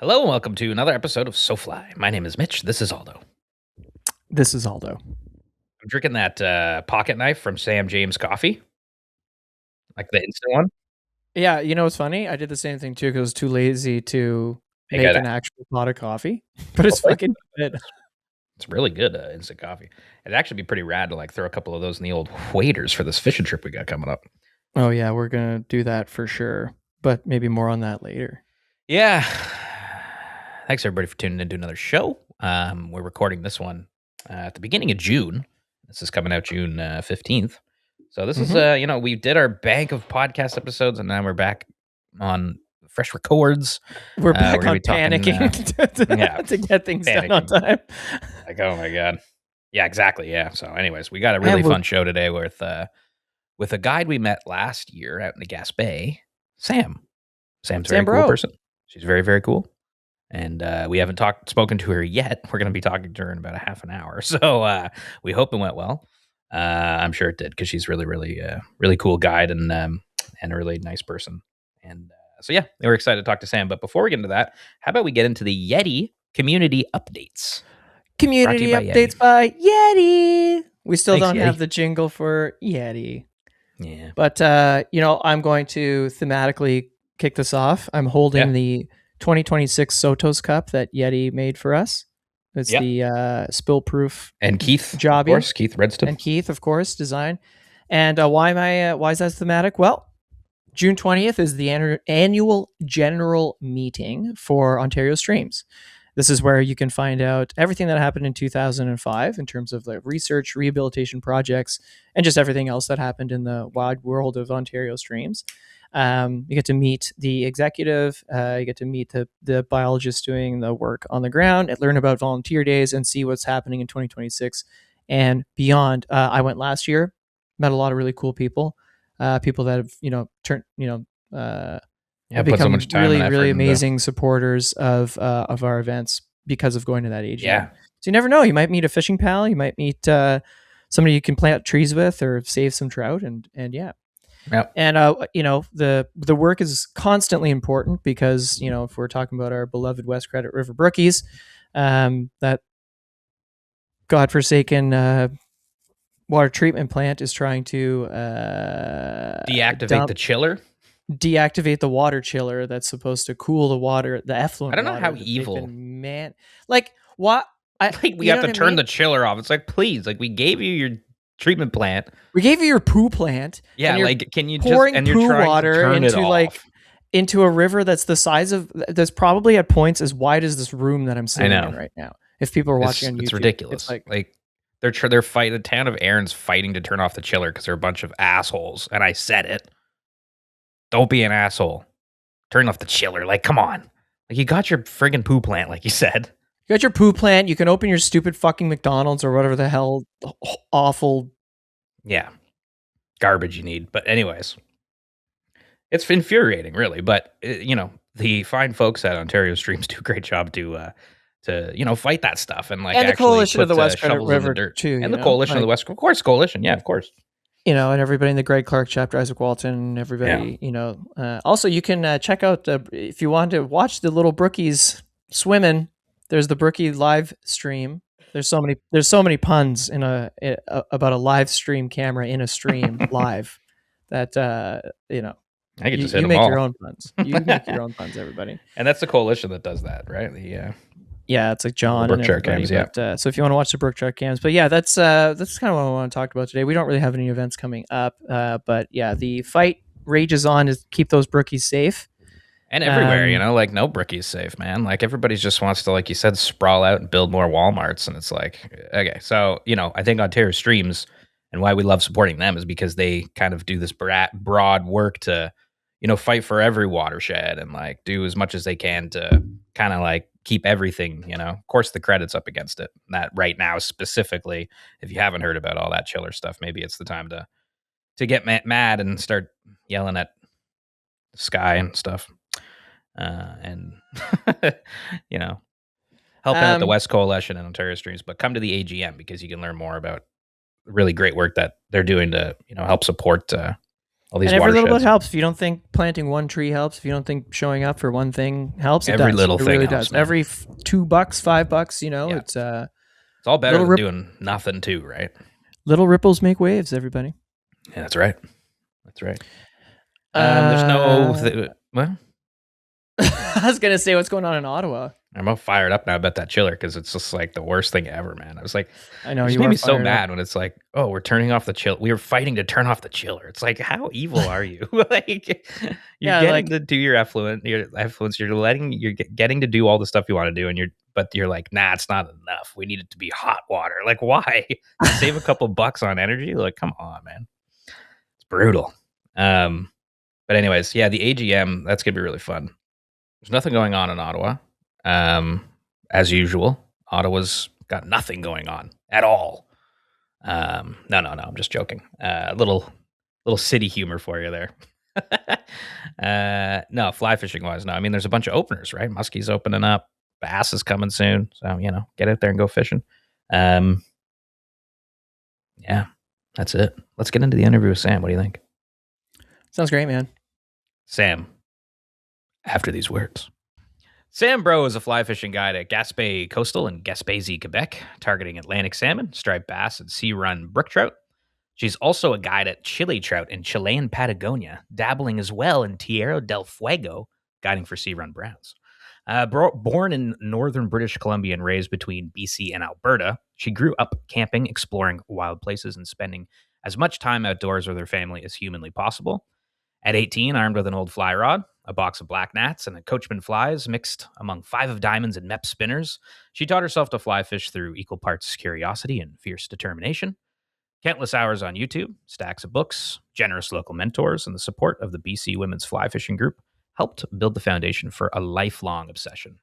Hello and welcome to another episode of SoFly. My name is Mitch. This is Aldo. This is Aldo. I'm drinking that pocket knife from Sam James Coffee, like the instant one. Yeah, you know what's funny? I did the same thing too because I was too lazy to Make make it. an actual pot of coffee, but it's fucking good. It's really good instant coffee. It'd actually be pretty rad to like throw a couple of those in the old waders for this fishing trip we got coming up. Oh yeah, we're gonna do that for sure, but maybe more on that later. Yeah. Thanks everybody for tuning in to another show. We're recording this one at the beginning of June. This is coming out June 15th. So this is, we did our bank of podcast episodes and now we're back on fresh records. We're back gonna on be talking, panicking to get things done on time. Like, oh my God. Yeah, exactly. Yeah. So anyways, we got a really fun show today with a guide we met last year out in the Gaspé, Sam. Sam's a very cool person. She's very, very cool. And we haven't spoken to her yet. We're going to be talking to her in about a half an hour. So we hope it went well. I'm sure it did because she's really, really, really cool guide and a really nice person. And so, yeah, we're excited to talk to Sam. But before we get into that, how about we get into the Yeti community updates? Community updates by Yeti. We still don't have the jingle for Yeti. Yeah. But, I'm going to thematically kick this off. I'm holding the 2026 Sotos Cup that Yeti made for us. It's the spill-proof and Keith, Jobby, of course, Keith Redstone, and Keith, of course, design. And why is that thematic? Well, June 20th is the annual general meeting for Ontario Streams. This is where you can find out everything that happened in 2005 in terms of the research, rehabilitation projects, and just everything else that happened in the wide world of Ontario Streams. You get to meet the executive, you get to meet the biologists doing the work on the ground, and learn about volunteer days and see what's happening in 2026 and beyond. I went last year, met a lot of really cool people, people that have become so really amazing supporters of our events because of going to that AGM. Yeah. So you never know. You might meet a fishing pal. You might meet somebody you can plant trees with or save some trout. And yeah. Yep. And the work is constantly important because if we're talking about our beloved West Credit River brookies, that godforsaken water treatment plant is trying to deactivate the chiller. Deactivate the water chiller that's supposed to cool the water, the effluent. I don't know how evil, man. Like what? We have to turn the chiller off. It's like, please, like we gave you your treatment plant. We gave you your poo plant. Yeah, like can you pouring just and poo you're trying water to turn into it off. Into a river that's the size of that's probably at points as wide as this room that I'm sitting in right now. If people are watching on YouTube, it's ridiculous. It's like they're fighting. The town of Erin's fighting to turn off the chiller because they're a bunch of assholes. And I said it. Don't be an asshole. Turn off the chiller. Like, come on. Like, you got your friggin' poo plant, like you said. You got your poo plant. You can open your stupid fucking McDonald's or whatever the hell awful. Yeah. Garbage you need. But anyways, it's infuriating, really. But, the fine folks at Ontario Streams do a great job to fight that stuff. And, like, and the coalition of the West Credit River, too. And the coalition of the West, of course, coalition. Yeah, of course. And everybody in the Greg Clark chapter, Isaac Walton, everybody, also you can check out, if you want to watch the little brookies swimming, there's the brookie live stream. There's so many puns in about a live stream camera in a stream live that, I could just you make your own puns. You make your own puns, everybody. And that's the coalition that does that, right? Yeah, it's like John and everybody. But, so if you want to watch the Brook Truck Cams, but yeah, that's kind of what I want to talk about today. We don't really have any events coming up, but yeah, the fight rages on to keep those brookies safe. And everywhere, like no brookie's safe, man. Like everybody just wants to, like you said, sprawl out and build more Walmarts. And it's like, okay, so, I think Ontario Streams and why we love supporting them is because they kind of do this broad work to, fight for every watershed and like do as much as they can to kind of like keep everything, of course the credit's up against it. That right now specifically, if you haven't heard about all that chiller stuff, maybe it's the time to get mad and start yelling at the sky and stuff. And helping out the West Coalition and Ontario Streams, but come to the AGM because you can learn more about really great work that they're doing to, help support All these And every little bit watersheds. helps. If you don't think planting one tree helps, if you don't think showing up for one thing helps, it Every does. little It thing really helps, does. man. Every $2, $5, Yeah. it's It's all better little than doing nothing too, right? little ripples make waves. Everybody. Yeah, that's right. That's right. There's no. Uh, Well, I was gonna say what's going on in Ottawa. I'm all fired up now about that chiller because it's just like the worst thing ever, man. I was like, I know it just you made are me so fired up. mad when it's like, oh, we're turning off the chill. We were fighting to turn off the chiller. It's like, how evil are you? Like, you're Yeah, getting like to do your effluent, you're getting to do all the stuff you want to do, and but you're like, nah, it's not enough. We need it to be hot water. Like, why? To save a couple bucks on energy? Like, come on, man. It's brutal. But anyways, yeah, the AGM, that's gonna be really fun. There's nothing going on in Ottawa. As usual, Ottawa's got nothing going on at all. No, I'm just joking. Little city humor for you there. No, fly fishing wise, no. I mean, there's a bunch of openers, right? Muskie's opening up. Bass is coming soon, so get out there and go fishing. Yeah, that's it. Let's get into the interview with Sam. What do you think, sounds great, man. Sam? After these words. Sam Breault is a fly fishing guide at Gaspé Coastal in Gaspésie, Quebec, targeting Atlantic salmon, striped bass, and sea-run brook trout. She's also a guide at ChileTrout in Chilean Patagonia, dabbling as well in Tierra del Fuego, guiding for sea-run browns. Born in northern British Columbia and raised between BC and Alberta, she grew up camping, exploring wild places, and spending as much time outdoors with her family as humanly possible. At 18, armed with an old fly rod, a box of black gnats, and a coachman flies mixed among 5 of diamonds and MEP spinners, she taught herself to fly fish through equal parts curiosity and fierce determination. Countless hours on YouTube, stacks of books, generous local mentors, and the support of the BC Women's Fly Fishing Group helped build the foundation for a lifelong obsession.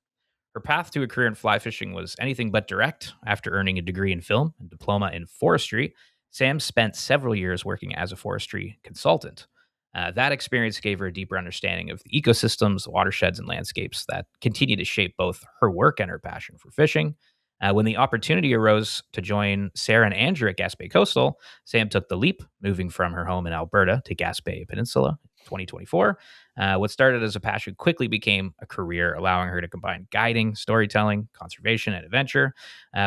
Her path to a career in fly fishing was anything but direct. After earning a degree in film and diploma in forestry, Sam spent several years working as a forestry consultant. That experience gave her a deeper understanding of the ecosystems, watersheds, and landscapes that continue to shape both her work and her passion for fishing. When the opportunity arose to join Sarah and Andrew at Gaspé Coastal, Sam took the leap, moving from her home in Alberta to Gaspé Peninsula in 2024. What started as a passion quickly became a career, allowing her to combine guiding, storytelling, conservation, and adventure.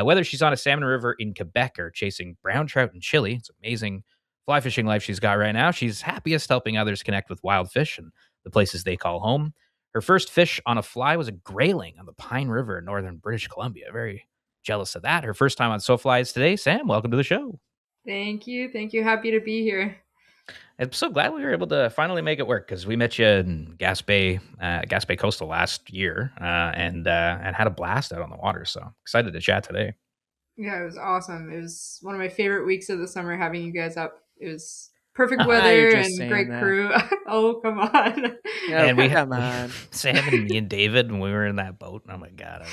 Whether she's on a salmon river in Quebec or chasing brown trout in Chile, it's amazing fly fishing life she's got right now. She's happiest helping others connect with wild fish and the places they call home. Her first fish on a fly was a grayling on the Pine River in northern British Columbia. Very jealous of that. Her first time on SoFly is today. Sam, welcome to the show. Thank you. Happy to be here. I'm so glad we were able to finally make it work because we met you in Gaspé Coastal last year and had a blast out on the water. So excited to chat today. Yeah, it was awesome. It was one of my favorite weeks of the summer having you guys up. It was perfect weather and great crew. Oh, come on. Yeah, and come on. Sam and me and David, when we were in that boat, oh my God,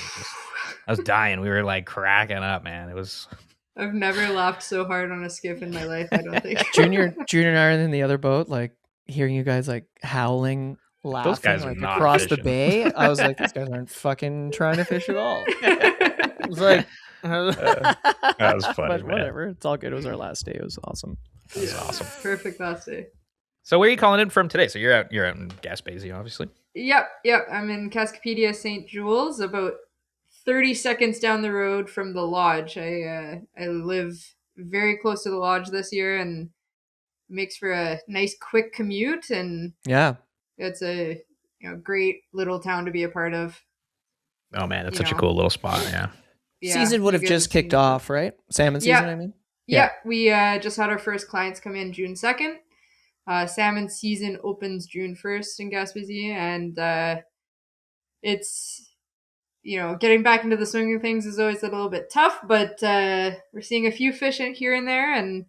I was dying. We were like cracking up, man. It was. I've never laughed so hard on a skiff in my life, I don't think. Junior and I are in the other boat, like hearing you guys like howling, laughing, those guys like not across fishing. the bay. I was like, these guys aren't fucking trying to fish at all. It was like that was funny. But whatever, it's all good. It was our last day. It was awesome. It was awesome. Perfect last day. So where are you calling in from today? So you're out in Gaspésie, obviously. Yep. I'm in Cascapedia, St. Jules, about 30 seconds down the road from the lodge. I live very close to the lodge this year, and makes for a nice quick commute, and yeah, it's a great little town to be a part of. Oh man, it's such a cool little spot. Yeah. Season would have just kicked off, right? Salmon season, I mean. Yeah, we just had our first clients come in June 2nd. Salmon season opens June 1st in Gaspésie, and it's getting back into the swing of things is always a little bit tough, but we're seeing a few fish in here and there, and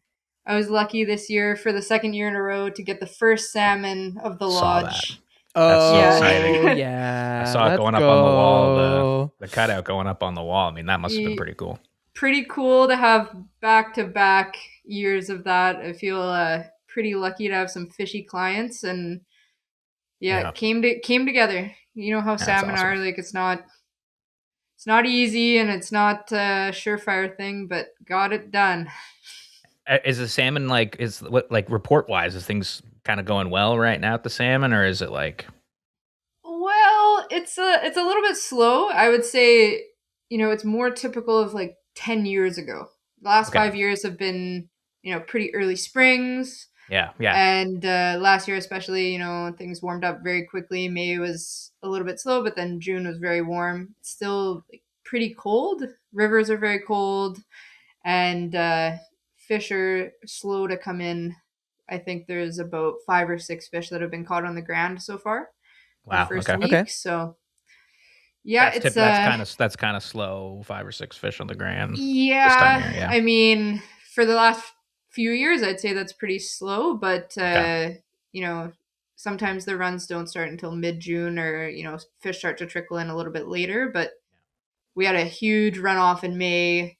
I was lucky this year for the second year in a row to get the first salmon of the lodge. That's so exciting. Yeah. I saw it going up on the wall, the cutout going up on the wall. I mean, that must have been pretty cool. Pretty cool to have back-to-back years of that. I feel pretty lucky to have some fishy clients, and it came together. You know how salmon are, like it's not easy, and it's not a surefire thing, but got it done. Is the salmon report wise? Is things kind of going well right now at the salmon, or is it like? Well, it's a little bit slow. I would say, it's more typical of like 10 years ago. The last Okay. 5 years have been, pretty early springs. Yeah. Yeah. And last year, especially, things warmed up very quickly. May was a little bit slow, but then June was very warm. It's still like, pretty cold. Rivers are very cold, and fish are slow to come in. I think there's about 5 or 6 fish that have been caught on the ground so far in the Wow. first Okay. week. So yeah, it's That's kind of slow. 5 or 6 fish on the ground this time of yeah. year. Yeah. I mean, for the last few years, I'd say that's pretty slow. But Okay. sometimes the runs don't start until mid-June, or fish start to trickle in a little bit later. But we had a huge runoff in May.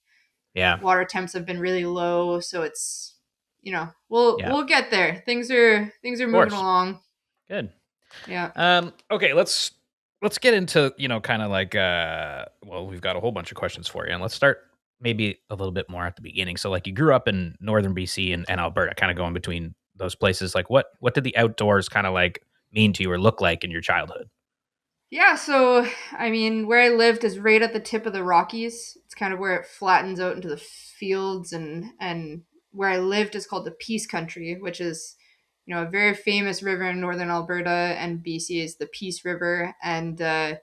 Yeah. Water temps have been really low, so it's Yeah. we'll get there. Things are Of moving course. along. Good. Yeah. Okay, let's get into, kind of like well, we've got a whole bunch of questions for you, and let's start maybe a little bit more at the beginning. So like you grew up in northern BC and Alberta, kind of going between those places. Like what did the outdoors kind of like mean to you or look like in your childhood? Yeah, so I mean, where I lived is right at the tip of the Rockies. It's kind of where it flattens out into the fields, and where I lived is called the Peace Country, which is a very famous river in northern Alberta, and BC is the Peace River, and I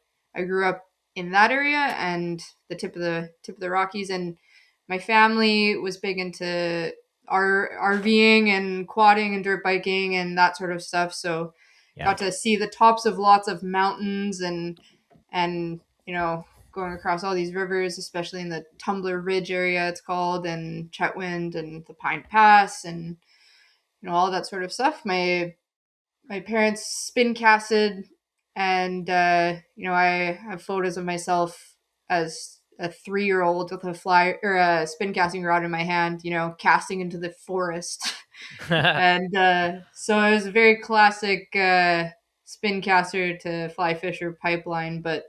grew up in that area and the tip of the Rockies, and my family was big into RVing and quadding and dirt biking and that sort of stuff. So Yeah. got to see the tops of lots of mountains, and going across all these rivers, especially in the Tumbler Ridge area it's called, and Chetwynd and the Pine Pass, and all that sort of stuff. My parents spin casted, and I have photos of myself as a 3-year-old with a fly or a spin casting rod in my hand, casting into the forest. And so it was a very classic spin caster to fly fish or pipeline. But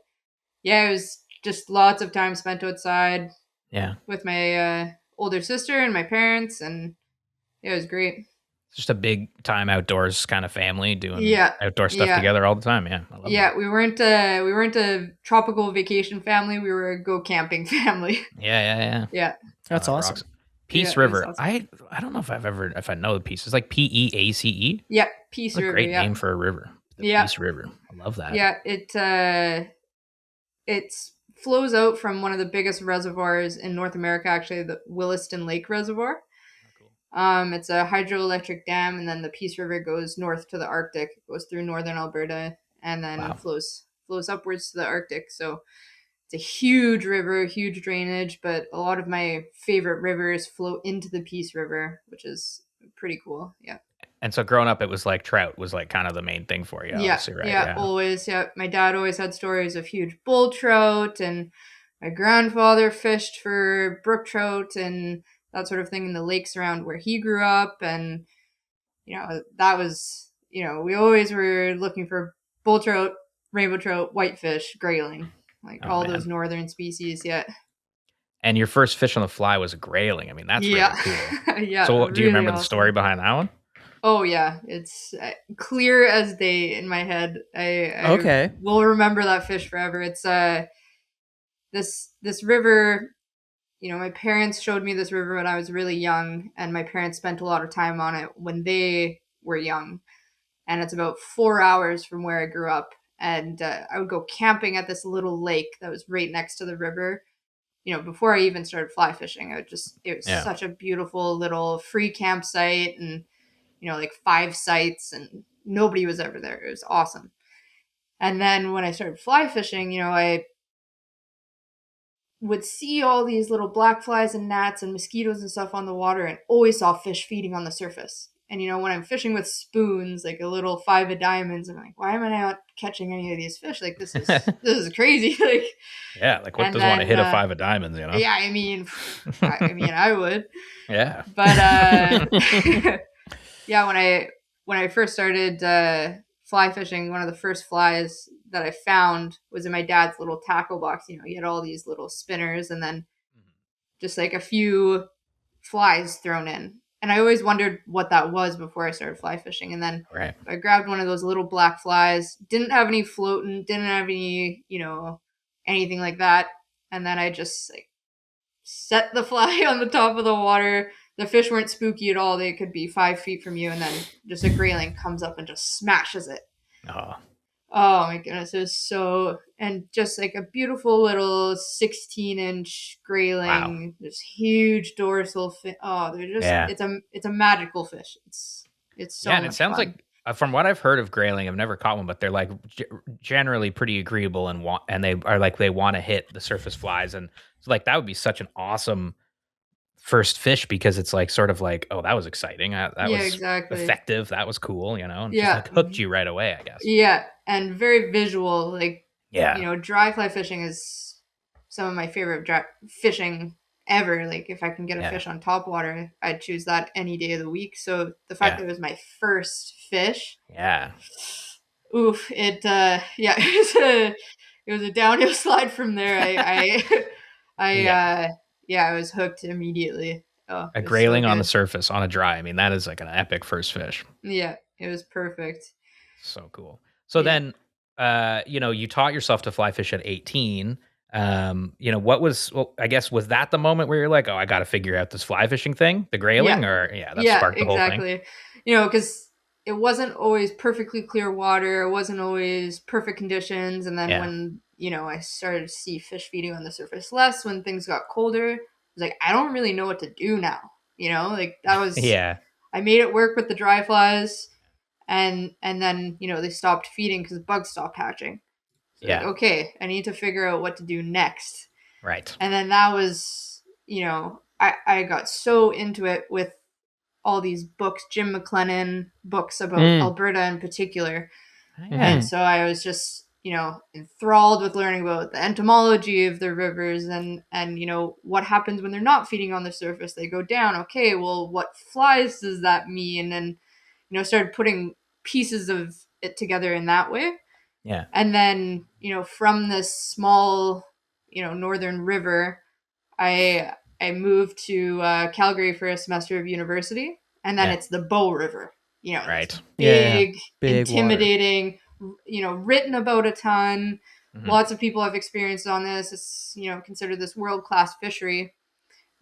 yeah, it was just lots of time spent outside Yeah. with my older sister and my parents, and it was great. Just a big time outdoors kind of family doing Yeah, outdoor stuff yeah, together all the time. Yeah. I love that. yeah. We weren't a tropical vacation family. We were a go camping family. Yeah, yeah, yeah. Yeah, That's It awesome. rocks. yeah, Peace it was River. awesome. I don't know if I know the piece. It's like Peace. Yeah, Peace What a River. great Yeah, name for a river. The yeah, Peace River. I love that. yeah. It flows out from one of the biggest reservoirs in North America, actually, the Williston Lake Reservoir. Oh, cool. It's a hydroelectric dam, and then the Peace River goes north to the Arctic, goes through northern Alberta, and then Wow. flows upwards to the Arctic. So it's a huge river, huge drainage, but a lot of my favorite rivers flow into the Peace River, which is pretty cool. Yeah. And so growing up, it was like trout was like kind of the main thing for you, Yeah, obviously, right? yeah, Yeah. always. Yeah, my dad always had stories of huge bull trout, and my grandfather fished for brook trout and that sort of thing in the lakes around where he grew up. And that was, we always were looking for bull trout, rainbow trout, whitefish, grayling, like Oh all man. those northern species. Yeah, And your first fish on the fly was a grayling. I mean, that's really yeah, cool. yeah. So do you Really remember the story awesome. behind that one? Oh yeah, it's clear as day in my head. I Okay. will remember that fish forever. It's this river. My parents showed me this river when I was really young, and my parents spent a lot of time on it when they were young. And it's about 4 hours from where I grew up. And I would go camping at this little lake that was right next to the river. Before I even started fly fishing, it was Yeah. such a beautiful little free campsite, and like 5 sites, and nobody was ever there. It was awesome. And then when I started fly fishing, I would see all these little black flies and gnats and mosquitoes and stuff on the water, and always saw fish feeding on the surface. And when I'm fishing with spoons, like a little 5 of diamonds, I'm like, why am I not catching any of these fish? Like this is crazy. Like, Yeah, like what and doesn't want to then hit a 5 of diamonds, you know? yeah, I would. Yeah. But yeah, when I first started fly fishing, one of the first flies that I found was in my dad's little tackle box. He had all these little spinners, and then just like a few flies thrown in. and I always wondered what that was before I started fly fishing. And then Right. I grabbed one of those little black flies, didn't have any floating, didn't have any, anything like that. And then I just like set the fly on the top of the water. The fish weren't spooky at all. They could be 5 feet from you, and then just a grayling comes up and just smashes it. Oh. Oh my goodness, it was so, and just like a beautiful little 16-inch grayling, this huge dorsal fish. Oh, they're just, it's a magical fish. It's so and much it sounds fun. like from what I've heard of grayling, I've never caught one, but they're like generally pretty agreeable and they are like they want to hit the surface flies, and so like that would be such an awesome first fish because it's like sort of like, oh, that was exciting, that Yeah, was exactly. effective, that was cool, and just Yeah. like hooked you right away, I guess. Yeah, and very visual. Like, Yeah. Dry fly fishing is some of my favorite fishing ever. Like, if I can get a fish on top water, I'd choose that any day of the week. So the fact that it was my first fish, oof, it it was a downhill slide from there. I was hooked immediately. Oh, a grayling on the surface on a dry. I mean, that is like an epic first fish. Yeah, it was perfect. So cool. So then, you taught yourself to fly fish at 18. I guess, was that the moment where you're like, oh, I got to figure out this fly fishing thing, the grayling, that sparked the whole thing? Exactly. Because it wasn't always perfectly clear water. It wasn't always perfect conditions. And then when, I started to see fish feeding on the surface less, when things got colder, I was like, I don't really know what to do now. Like that was, I made it work with the dry flies. And then, they stopped feeding because bugs stopped hatching. So like, okay, I need to figure out what to do next. Right. And then that was, I got so into it with all these books, Jim McLennan books about Alberta in particular. And so I was just, enthralled with learning about the entomology of the rivers and what happens when they're not feeding on the surface. They go down. Okay, well, what flies does that mean? And, started putting pieces of it together in that way. Yeah. And then, from this small, northern river, I moved to Calgary for a semester of university. And then it's the Bow River, right. Big intimidating, water. Written about a ton. Mm-hmm. Lots of people have experienced on this. It's, considered this world-class fishery.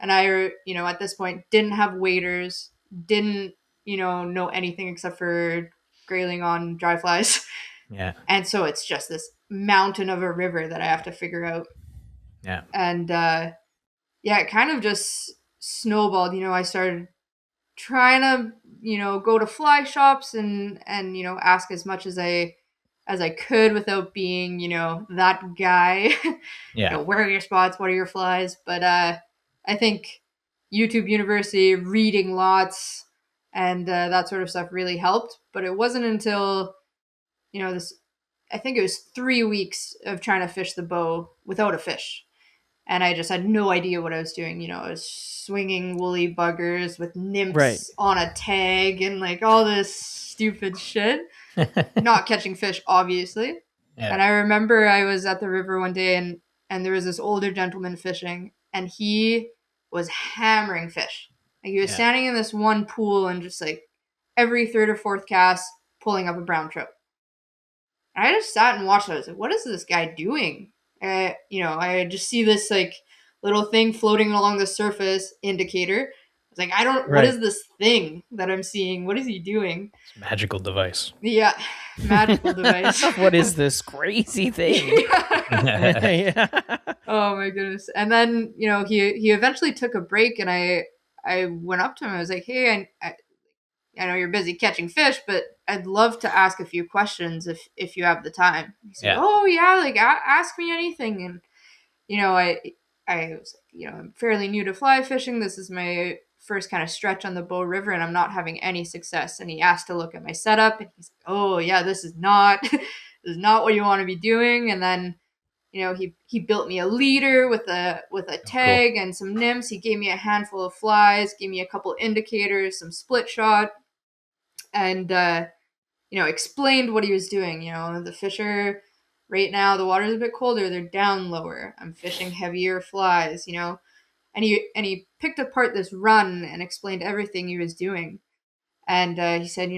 And I, at this point didn't have waders, didn't, know anything except for grayling on dry flies. Yeah. And so it's just this mountain of a river that I have to figure out. Yeah. And it kind of just snowballed. I started trying to, go to fly shops and ask as much as I could without being, that guy. Yeah. Where are your spots? What are your flies? But I think YouTube University, reading lots, and that sort of stuff really helped. But it wasn't until, I think it was 3 weeks of trying to fish the Bow without a fish. And I just had no idea what I was doing. I was swinging woolly buggers with nymphs on a tag and like all this stupid shit. Not catching fish, obviously. Yeah. And I remember I was at the river one day and there was this older gentleman fishing and he was hammering fish. Like he was standing in this one pool and just like every third or fourth cast pulling up a brown trout. And I just sat and watched it. I was like, what is this guy doing? I just see this like little thing floating along the surface indicator. I was like, what is this thing that I'm seeing? What is he doing? It's a magical device. Yeah, magical device. What is this crazy thing? Oh my goodness. And then, he eventually took a break and I went up to him. I was like, hey, I know you're busy catching fish, but I'd love to ask a few questions if you have the time. He said, oh yeah, like ask me anything. And, I was like, I'm fairly new to fly fishing. This is my first kind of stretch on the Bow River and I'm not having any success. And he asked to look at my setup and he's like, oh yeah, this is not what you want to be doing. And then, he built me a leader with a tag and some nymphs. He gave me a handful of flies, gave me a couple indicators, some split shot. And, explained what he was doing. The fish are right now, the water's a bit colder. They're down lower. I'm fishing heavier flies, and and he picked apart this run and explained everything he was doing. And he said,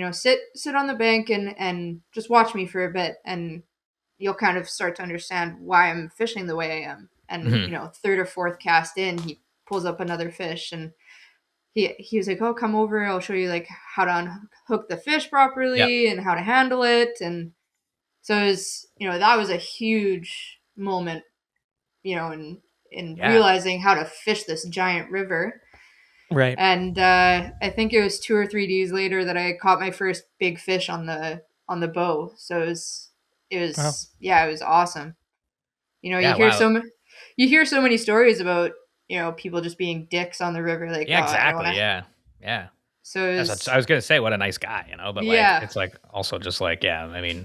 sit on the bank and just watch me for a bit, and you'll kind of start to understand why I'm fishing the way I am. And third or fourth cast in, he pulls up another fish, and he was like, oh, come over, I'll show you like how to unhook the fish properly and how to handle it. And so it was, that was a huge moment, in realizing how to fish this giant river. Right. And I think it was 2 or 3 days later that I caught my first big fish on the bow. So it was Wow. yeah, it was awesome. You Yeah, hear wow. you hear so many stories about, people just being dicks on the river, like, Yeah, oh, I don't want exactly. to. Yeah. So it was, I was gonna say, what a nice guy, but like, yeah. it's like also just like, I mean,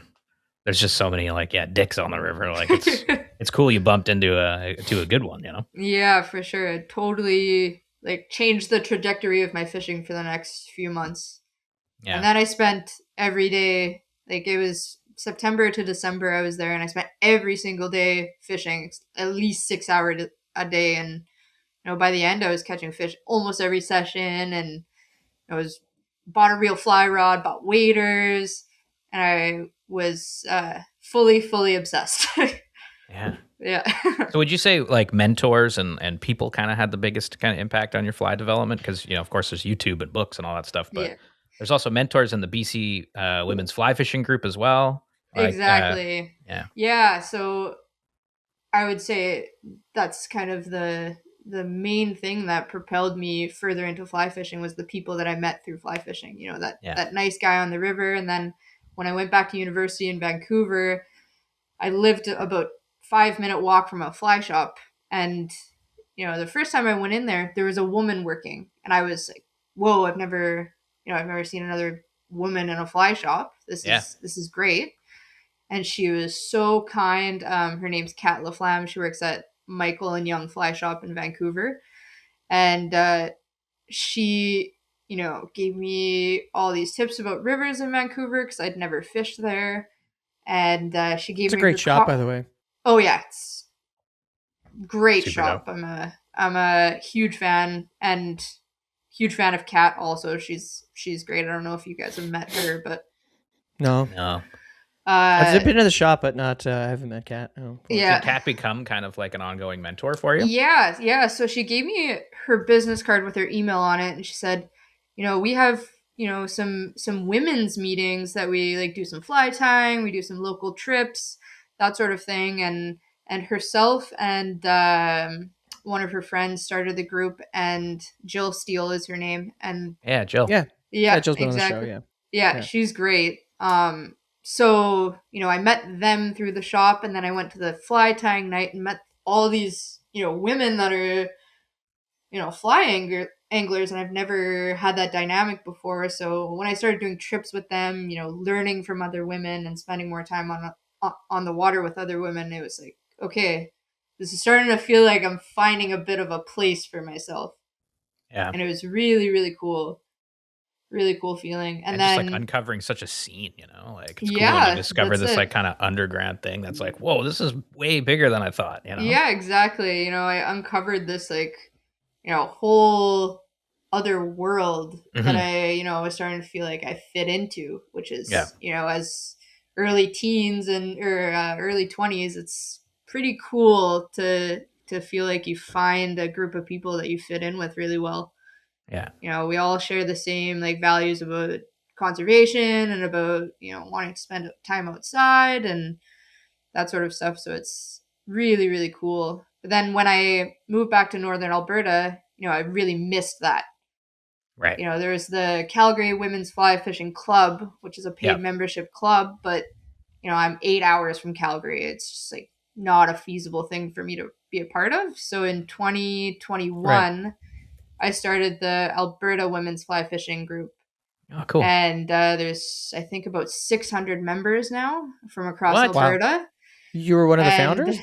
there's just so many like, dicks on the river. Like it's cool you bumped into a good one, Yeah, for sure. It totally like changed the trajectory of my fishing for the next few months. Yeah. And then I spent every day, like it was September to December, I was there, and I spent every single day fishing at least 6 hours a day. And by the end, I was catching fish almost every session, and I was bought a real fly rod, bought waders, and I was fully obsessed. Yeah. Yeah. So would you say like mentors and people kind of had the biggest kind of impact on your fly development? Because, of course, there's YouTube and books and all that stuff, but Yeah. there's also mentors in the BC women's fly fishing group as well. Like, Exactly. yeah. Yeah. So I would say that's kind of the main thing that propelled me further into fly fishing was the people that I met through fly fishing. That nice guy on the river, and then when I went back to university in Vancouver, I lived about 5-minute walk from a fly shop, and the first time I went in there was a woman working, and I was like, whoa, I've never seen another woman in a fly shop. This is great. And she was so kind. Her name's Kat LaFlamme. She works at Michael and Young Fly Shop in Vancouver. And she, gave me all these tips about rivers in Vancouver because I'd never fished there. And she gave It's a me great shop, by the way. Oh yeah, it's great Super shop. dope. I'm a huge fan, and huge fan of Kat also. She's great. I don't know if you guys have met her, but No. I've been to the shop, but not. I haven't met Kat. Oh, yeah. Did Kat become kind of like an ongoing mentor for you? Yeah. So she gave me her business card with her email on it, and she said, we have some women's meetings that we like do some fly tying, we do some local trips, that sort of thing, and herself and one of her friends started the group, and Jill Steele is her name, and Yeah, Jill. yeah, Jill's been exactly. on the show. Yeah, she's great. So, I met them through the shop, and then I went to the fly tying night and met all these, women that are, fly anglers, and I've never had that dynamic before. So when I started doing trips with them, learning from other women and spending more time on the water with other women, it was like, okay, this is starting to feel like I'm finding a bit of a place for myself. Yeah. And it was really, really cool. Really cool feeling. And then just like uncovering such a scene, like it's cool Yeah, when you discover that's this it. like kind of underground thing that's like, whoa, this is way bigger than I thought, Yeah, exactly. I uncovered this like, whole other world that I, was starting to feel like I fit into, which is, as early teens or early 20s, it's pretty cool to feel like you find a group of people that you fit in with really well. Yeah. We all share the same like values about conservation and about, wanting to spend time outside and that sort of stuff. So it's really, really cool. But then when I moved back to Northern Alberta, I really missed that. Right. There's the Calgary Women's Fly Fishing Club, which is a paid membership club, but I'm 8 hours from Calgary. It's just like not a feasible thing for me to be a part of. So in 2021, I started the Alberta Women's Fly Fishing Group. Oh, cool. And there's, I think, about 600 members now from across Alberta. Wow. You were one of the founders?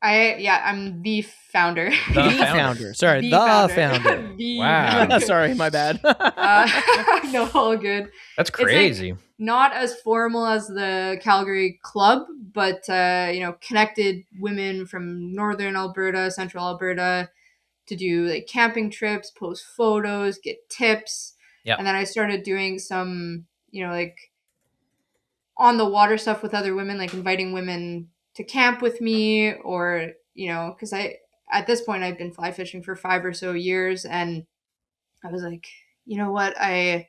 I'm the founder. The founder. Sorry, the founder. Wow. Sorry, my bad. No, all good. That's crazy. It's like not as formal as the Calgary Club, but connected women from Northern Alberta, Central Alberta, to do like camping trips, post photos, get tips. Yep. And then I started doing some, like on the water stuff with other women, like inviting women to camp with me, or, because at this point I've been fly fishing for 5 or so years, and I was like, you know what, I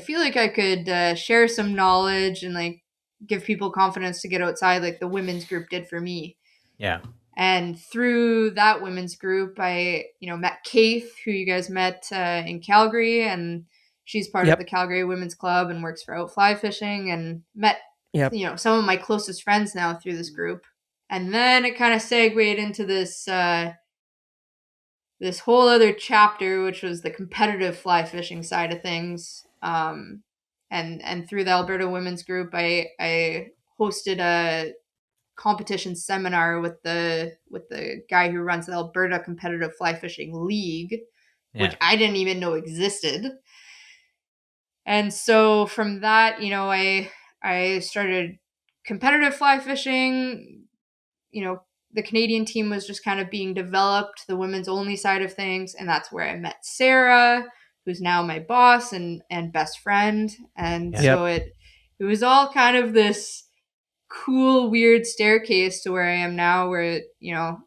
feel like I could share some knowledge and like give people confidence to get outside, like the women's group did for me. Yeah. And through that women's group, I, met Kate, who you guys met in Calgary, and she's part of the Calgary Women's Club and works for Out Fly Fishing, and met, some of my closest friends now through this group. And then it kind of segued into this this whole other chapter, which was the competitive fly fishing side of things. And through the Alberta Women's Group, I hosted a competition seminar with the guy who runs the Alberta Competitive Fly Fishing League, which I didn't even know existed. And so from that, I started competitive fly fishing. The Canadian team was just kind of being developed, the women's only side of things, and that's where I met Sarah, who's now my boss and best friend. And so it was all kind of this cool, weird staircase to where I am now, where,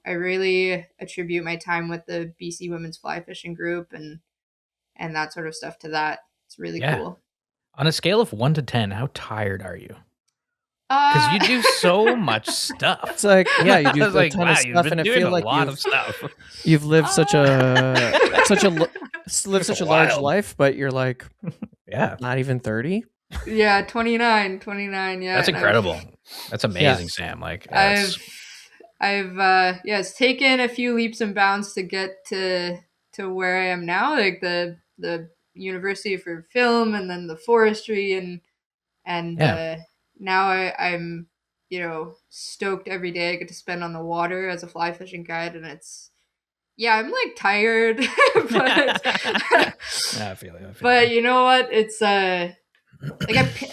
I really attribute my time with the BC Women's Fly Fishing Group and that sort of stuff to that. It's really cool. On a scale of 1 to 10, how tired are you? Because you do so much stuff. It's like, you do a ton of stuff, and I feel like you've lived such a large life, but you're like, not even 30. Yeah, 29. Yeah, that's incredible. That's amazing, Sam. Like, I've it's taken a few leaps and bounds to get to where I am now, like the university for film, and then the forestry, and now I'm stoked every day I get to spend on the water as a fly fishing guide, and I'm like tired, but I feel it. But you know what? It's like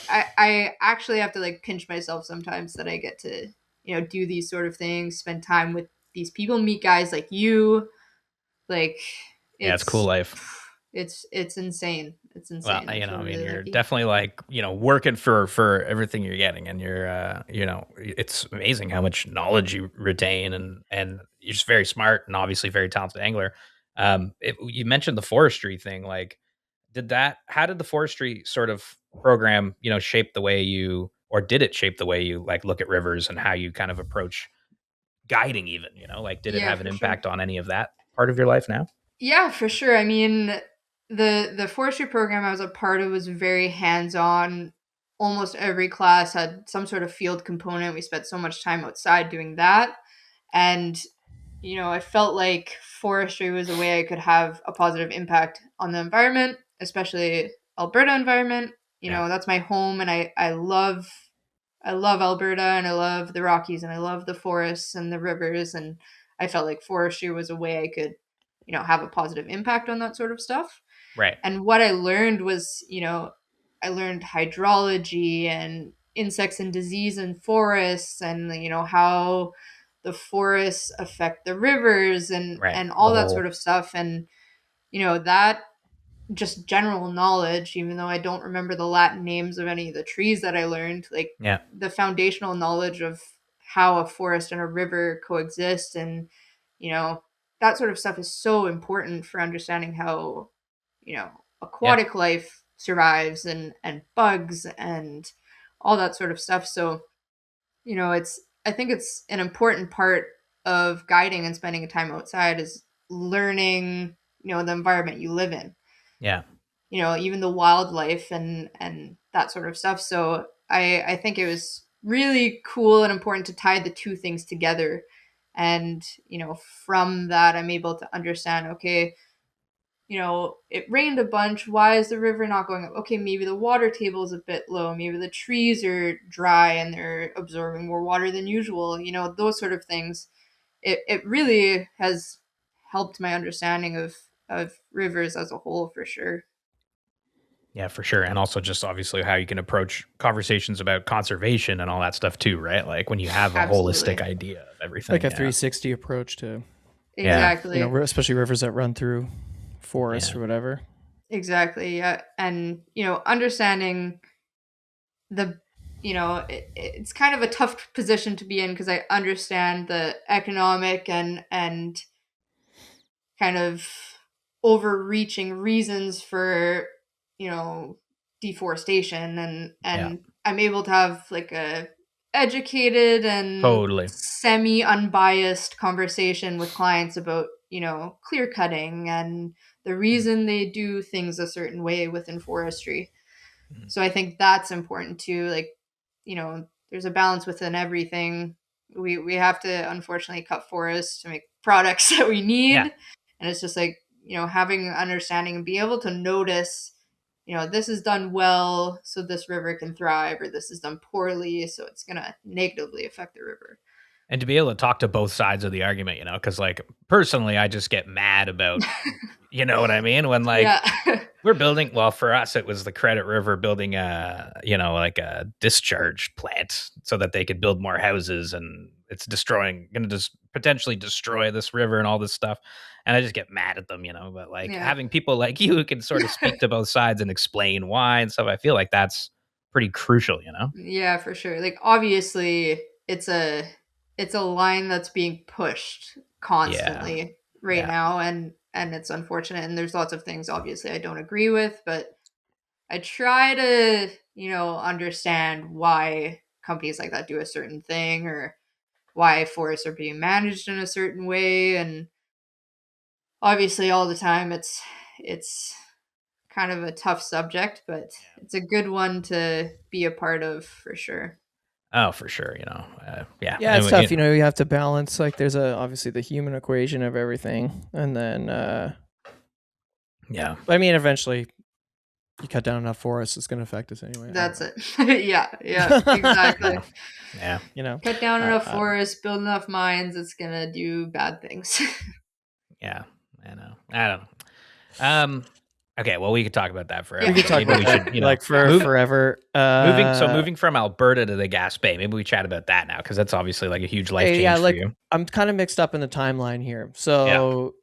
I actually have to like pinch myself sometimes that I get to do these sort of things, spend time with these people, meet guys like you, like it's cool life. It's insane. It's insane. Well, you're definitely like, working for everything you're getting, and you're, it's amazing how much knowledge you retain, and you're just very smart and obviously very talented angler. You mentioned the forestry thing. Like, how did the forestry sort of program, shape the way did it shape the way you like look at rivers and how you kind of approach guiding even, like, did it have an impact on any of that part of your life now? Yeah, for sure. I mean, the forestry program I was a part of was very hands-on. Almost every class had some sort of field component. We spent so much time outside doing that. And, I felt like forestry was a way I could have a positive impact on the environment, especially Alberta environment. That's my home, and I love Alberta, and I love the Rockies, and I love the forests and the rivers. And I felt like forestry was a way I could have a positive impact on that sort of stuff. Right. And what I learned was, I learned hydrology and insects and disease in forests, and, how the forests affect the rivers and all that sort of stuff. And, that just general knowledge, even though I don't remember the Latin names of any of the trees that I learned, like the foundational knowledge of how a forest and a river coexist, and, that sort of stuff is so important for understanding how, aquatic life survives, and bugs and all that sort of stuff. So, I think it's an important part of guiding and spending a time outside is learning, the environment you live in. Yeah. Even the wildlife and that sort of stuff. So I think it was really cool and important to tie the two things together. And, from that, I'm able to understand, okay, it rained a bunch. Why is the river not going up? Okay, maybe the water table is a bit low. Maybe the trees are dry and they're absorbing more water than usual. Those sort of things. It really has helped my understanding of rivers as a whole, for sure. Yeah, for sure. And also just obviously how you can approach conversations about conservation and all that stuff too, right? Like when you have a holistic idea of everything. Like a 360 approach to... Exactly. Especially rivers that run through forests or whatever. Exactly. Yeah. And, understanding it's kind of a tough position to be in because I understand the economic and kind of overreaching reasons for, deforestation and I'm able to have like a educated and Totally. semi unbiased conversation with clients about, clear cutting and the reason they do things a certain way within forestry. So I think that's important too. Like, there's a balance within everything. We have to unfortunately cut forests to make products that we need. Yeah. And it's just like, having an understanding and be able to notice, this is done well, so this river can thrive, or this is done poorly, so it's going to negatively affect the river. And to be able to talk to both sides of the argument, because like personally, I just get mad about, you know what I mean? When like we're building, well, for us, it was the Credit River building like a discharge plant so that they could build more houses, and it's going to just potentially destroy this river and all this stuff. And I just get mad at them, but like having people like you who can sort of speak to both sides and explain why and stuff, I feel like that's pretty crucial, Yeah, for sure. Like obviously it's a line that's being pushed constantly now, and it's unfortunate, and there's lots of things obviously I don't agree with, but I try to, understand why companies like that do a certain thing or why forests are being managed in a certain way. And obviously all the time it's kind of a tough subject, but it's a good one to be a part of for sure. Oh, for sure. Yeah, it's tough. You have to balance, like there's obviously the human equation of everything. And then, I mean, eventually you cut down enough forests, it's going to affect us anyway. That's it. Yeah, exactly. Cut down enough forests, build enough mines, it's going to do bad things. Yeah, I know. I don't know. Okay, well, we could talk about that forever. We could talk about that, like forever. Moving from Alberta to the Gaspé, maybe we chat about that now, because that's obviously like a huge life change for you. I'm kind of mixed up in the timeline here. So,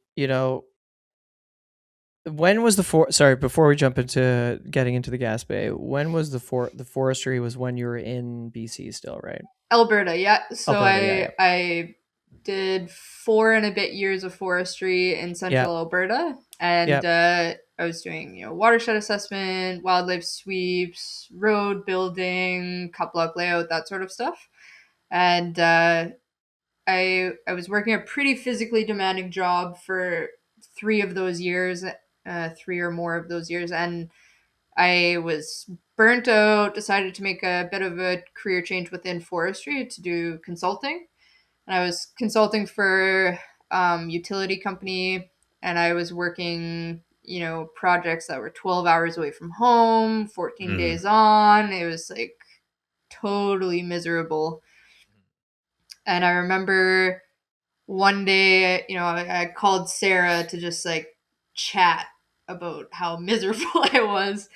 when was before we jump into getting into the Gaspé, when was the forestry was when you were in BC still, right? Alberta, yeah. So I did 4 and a bit years of forestry in central Alberta, and I was doing, watershed assessment, wildlife sweeps, road building, cut block layout, that sort of stuff. And I was working a pretty physically demanding job for 3 of those years, 3 or more of those years, and I was burnt out, decided to make a bit of a career change within forestry to do consulting. And I was consulting for utility company, and I was working, projects that were 12 hours away from home, 14 days on. It was like totally miserable. And I remember one day, I called Sarah to just like chat about how miserable I was.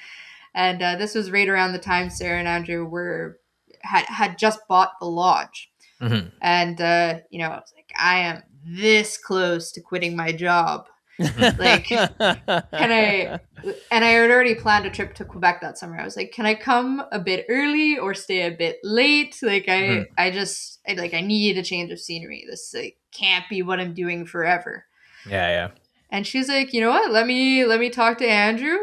And this was right around the time Sarah and Andrew had just bought the lodge. Mm-hmm. And, I was like, I am this close to quitting my job. Like, and I had already planned a trip to Quebec that summer. I was like, can I come a bit early or stay a bit late? Like, I need a change of scenery. This can't be what I'm doing forever. Yeah. And she's like, you know what? Let me talk to Andrew,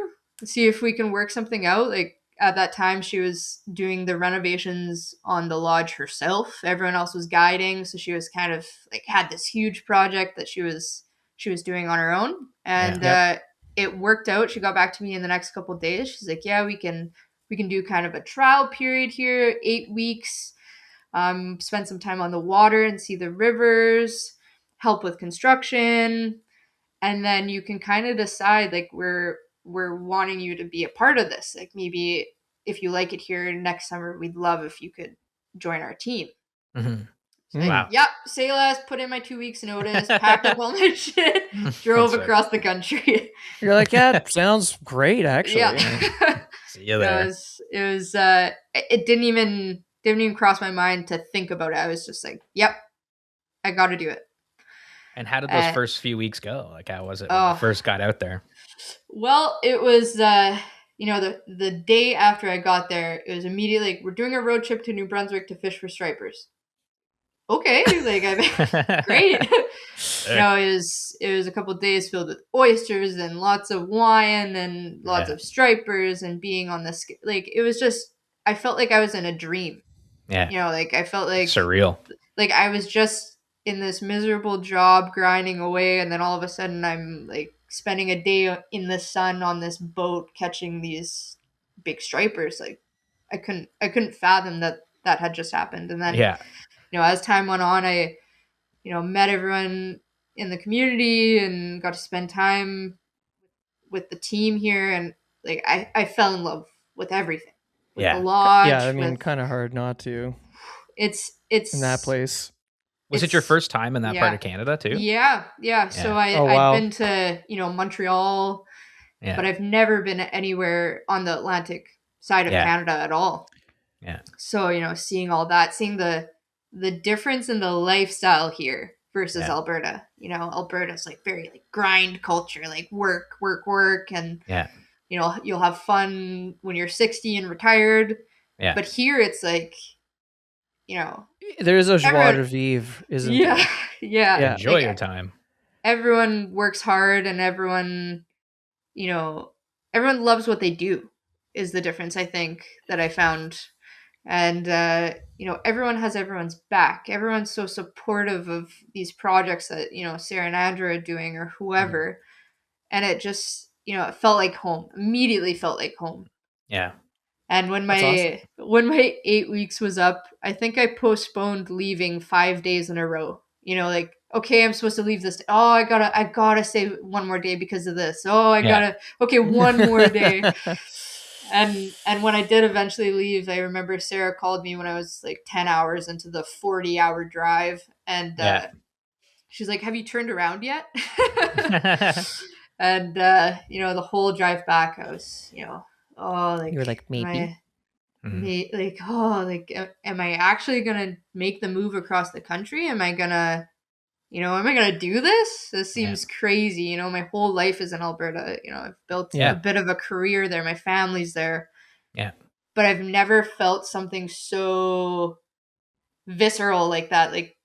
see if we can work something out. Like, at that time, she was doing the renovations on the lodge herself. Everyone else was guiding, so she was kind of like had this huge project that she was doing on her own, and it worked out. She got back to me in the next couple of days. She's like, "Yeah, we can do kind of a trial period here, 8 weeks. Spend some time on the water and see the rivers, help with construction, and then you can kind of decide like we're wanting you to be a part of this. Like maybe if you like it here next summer, we'd love if you could join our team." Mm-hmm. Like, wow. Yep, say less, put in my 2 weeks notice, packed up all my shit, drove across the country. You're like, yeah, sounds great, actually. Yeah. See you there. It was it didn't even cross my mind to think about it. I was just like, yep, I got to do it. And how did those first few weeks go? Like, how was it when Oh. you first got out there? Well, it was, the day after I got there, it was immediately like, we're doing a road trip to New Brunswick to fish for stripers. Okay, like great. It was a couple of days filled with oysters and lots of wine and lots of stripers and being on the like it was just I felt like I was in a dream. Yeah, like I felt like surreal. Like I was just in this miserable job grinding away, and then all of a sudden I'm like spending a day in the sun on this boat catching these big stripers. Like I couldn't fathom that had just happened. And then as time went on, I met everyone in the community and got to spend time with the team here, and like I fell in love with everything. With the lodge. Yeah, I mean, kind of hard not to. It's in that place. Was it your first time in that part of Canada too? Yeah. So I've been to Montreal, but I've never been anywhere on the Atlantic side of Canada at all. Yeah. So seeing all that, seeing the difference in the lifestyle here versus Alberta. Alberta's like very like grind culture, like work, and you'll have fun when you're 60 and retired. Yeah. But here it's like, there's a joie de vivre, isn't there? Yeah. Enjoy like, your time. Everyone works hard, and everyone loves what they do is the difference, I think, that I found. And, everyone has everyone's back. Everyone's so supportive of these projects that, Sarah and Andrew are doing or whoever. Mm-hmm. And it just, it felt like home, immediately felt like home. Yeah. And when my 8 weeks was up, I think I postponed leaving 5 days in a row. Like, okay, I'm supposed to leave this. Oh, I gotta stay one more day because of this. Oh, okay, one more day. And when I did eventually leave, I remember Sarah called me when I was like 10 hours into the 40-hour drive. And she's like, have you turned around yet? And, the whole drive back, I was, like you were like, maybe. Am I actually gonna make the move across the country? Am I gonna do this? This seems crazy. My whole life is in Alberta. I've built a bit of a career there. My family's there. Yeah. But I've never felt something so visceral like that. Like,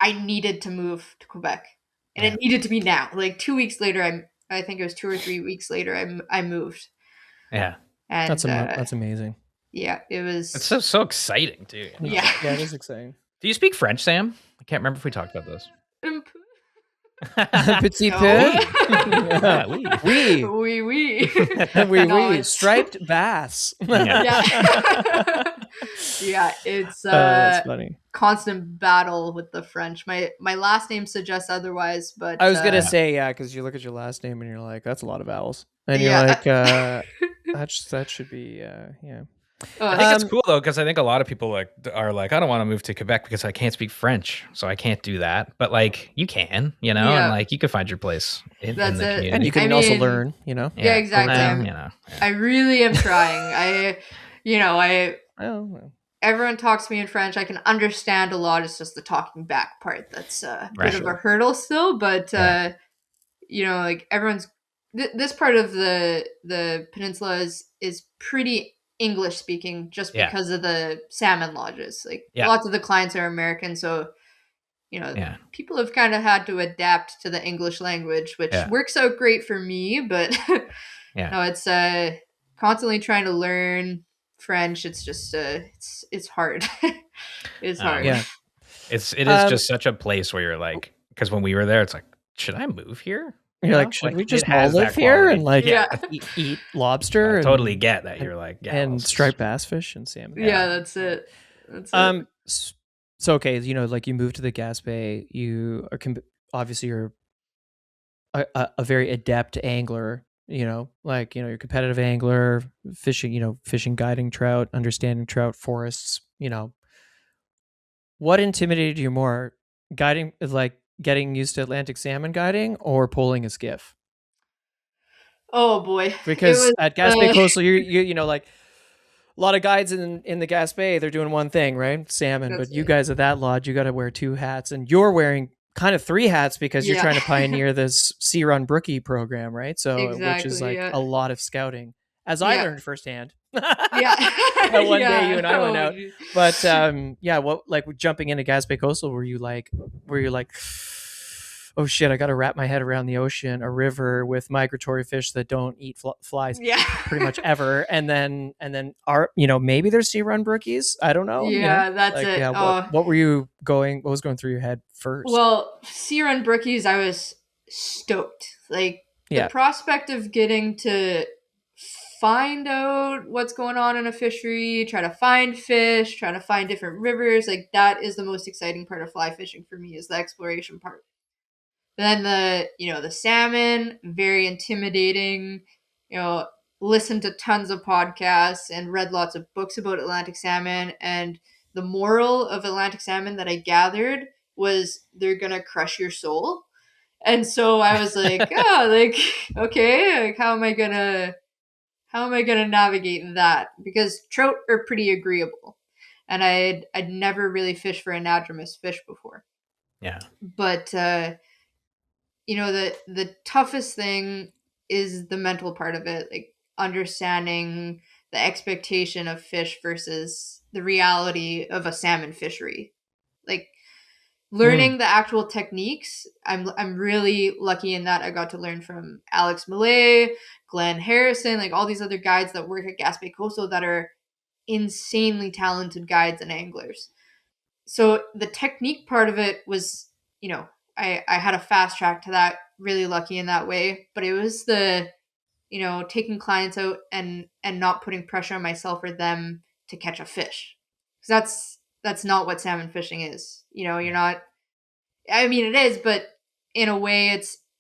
I needed to move to Quebec, and it needed to be now. Like 2 weeks later, I think it was 2 or 3 weeks later, I moved. Yeah. And that's amazing. Yeah, it was. It's so exciting too. Yeah. Yeah, it is exciting. Do you speak French, Sam? I can't remember if we talked about this. Petit peu. Oui. Oui. Striped bass. Yeah, it's that's funny. Constant battle with the French. My last name suggests otherwise, but I was gonna say because you look at your last name and you're like, that's a lot of vowels, and you're like, that should be I think it's cool though, because I think a lot of people are like, I don't want to move to Quebec because I can't speak French, so I can't do that. But like, you can, and like you can find your place in the community, and you can also learn, Yeah, exactly. I really am trying. Everyone talks to me in French. I can understand a lot. It's just the talking back part that's a bit of a hurdle still. But like everyone's this part of the peninsula is pretty English speaking just because of the salmon lodges. Like lots of the clients are American, so people have kind of had to adapt to the English language, which works out great for me. But no, it's constantly trying to learn French. It's just it's hard. It's hard. Yeah, it is just such a place where you're like, because when we were there, it's like, should I move here? You're like, should we just all live here and like eat lobster? I totally get that. You're like, and striped bass fish and salmon. Yeah, that's it. So okay, like you moved to the Gaspé. You are obviously you're a very adept angler. You're a competitive angler, fishing, guiding trout, understanding trout forests. What intimidated you more, guiding getting used to Atlantic salmon guiding or pulling a skiff? Oh boy. Because at Gaspé Coastal, you like a lot of guides in the Gaspé, they're doing one thing, right? Salmon. But you guys at that lodge, you got to wear two hats, and you're wearing kind of three hats because you're Yeah. trying to pioneer this Sea Run Brookie program, right? So which is Exactly, like yeah. a lot of scouting, as I Yeah. learned firsthand. Yeah. That one day Yeah, you and I went oh, out. geez. But yeah, what like jumping into Gaspé Coastal, were you like, oh shit, I got to wrap my head around the ocean, a river with migratory fish that don't eat flies Yeah. pretty much ever, and then are, you know, maybe there's Sea Run Brookies, I don't know, you know? Yeah, that's Like, it. yeah, what was going through your head first? Well, Sea Run Brookies, I was stoked. Like, the Yeah. prospect of getting to find out what's going on in a fishery, try to find fish, try to find different rivers, like that is the most exciting part of fly fishing for me, is the exploration part. Then the salmon, very intimidating. Listened to tons of podcasts and read lots of books about Atlantic salmon. And the moral of Atlantic salmon that I gathered was they're gonna crush your soul. And so I was like, okay, like how am I gonna navigate that? Because trout are pretty agreeable, and I'd never really fished for anadromous fish before. Yeah. But the toughest thing is the mental part of it, like understanding the expectation of fish versus the reality of a salmon fishery. Like learning the actual techniques. I'm really lucky in that I got to learn from Alex Millay, Glenn Harrison, like all these other guides that work at Gaspé Coastal that are insanely talented guides and anglers. So the technique part of it was, I had a fast track to that, really lucky in that way. But it was the, taking clients out and not putting pressure on myself or them to catch a fish. Because that's not what salmon fishing is. You're not, I mean, it is, but in a way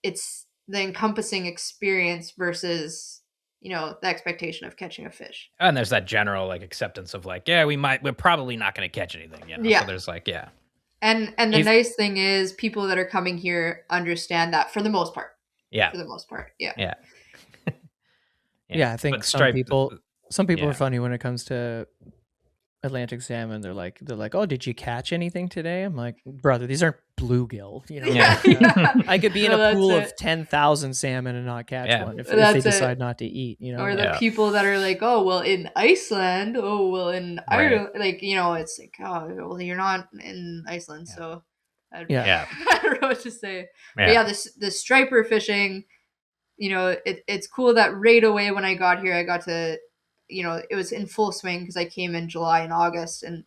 it's the encompassing experience versus, the expectation of catching a fish. And there's that general like acceptance of like, yeah, we're probably not going to catch anything, you know? Yeah. So there's like, yeah. And the nice thing is people that are coming here understand that for the most part. Yeah. For the most part. Yeah. Yeah. Yeah, I think But some people yeah. are funny when it comes to Atlantic salmon. They're like, oh, did you catch anything today? I'm like, brother, these aren't bluegill. You know, Yeah. I could be in No, a pool that's of 10,000 salmon and not catch Yeah. one if That's they it. decide not to eat. You know, Or the Yeah. people that are like, oh, well, in Iceland, oh, well, in Ireland, like, it's like, oh, well, you're not in Iceland, so Yeah. I don't know what to say. Yeah. But yeah, the striper fishing, it's cool that right away when I got here, I got to, it was in full swing because I came in July and August, and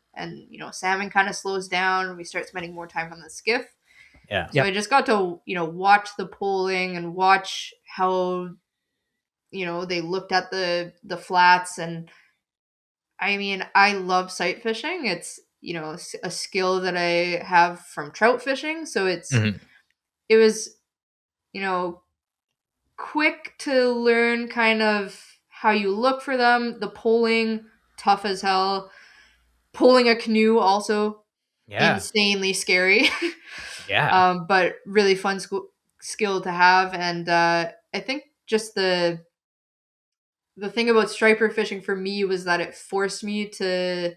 salmon kind of slows down. We start spending more time on the skiff. Yeah. So I just got to, watch the polling and watch how, they looked at the flats. And I mean, I love sight fishing. It's, a skill that I have from trout fishing. So it was, quick to learn kind of how you look for them. The polling, tough as hell. Pulling a canoe also insanely scary. Yeah. But really fun skill to have. And I think just the thing about striper fishing for me was that it forced me to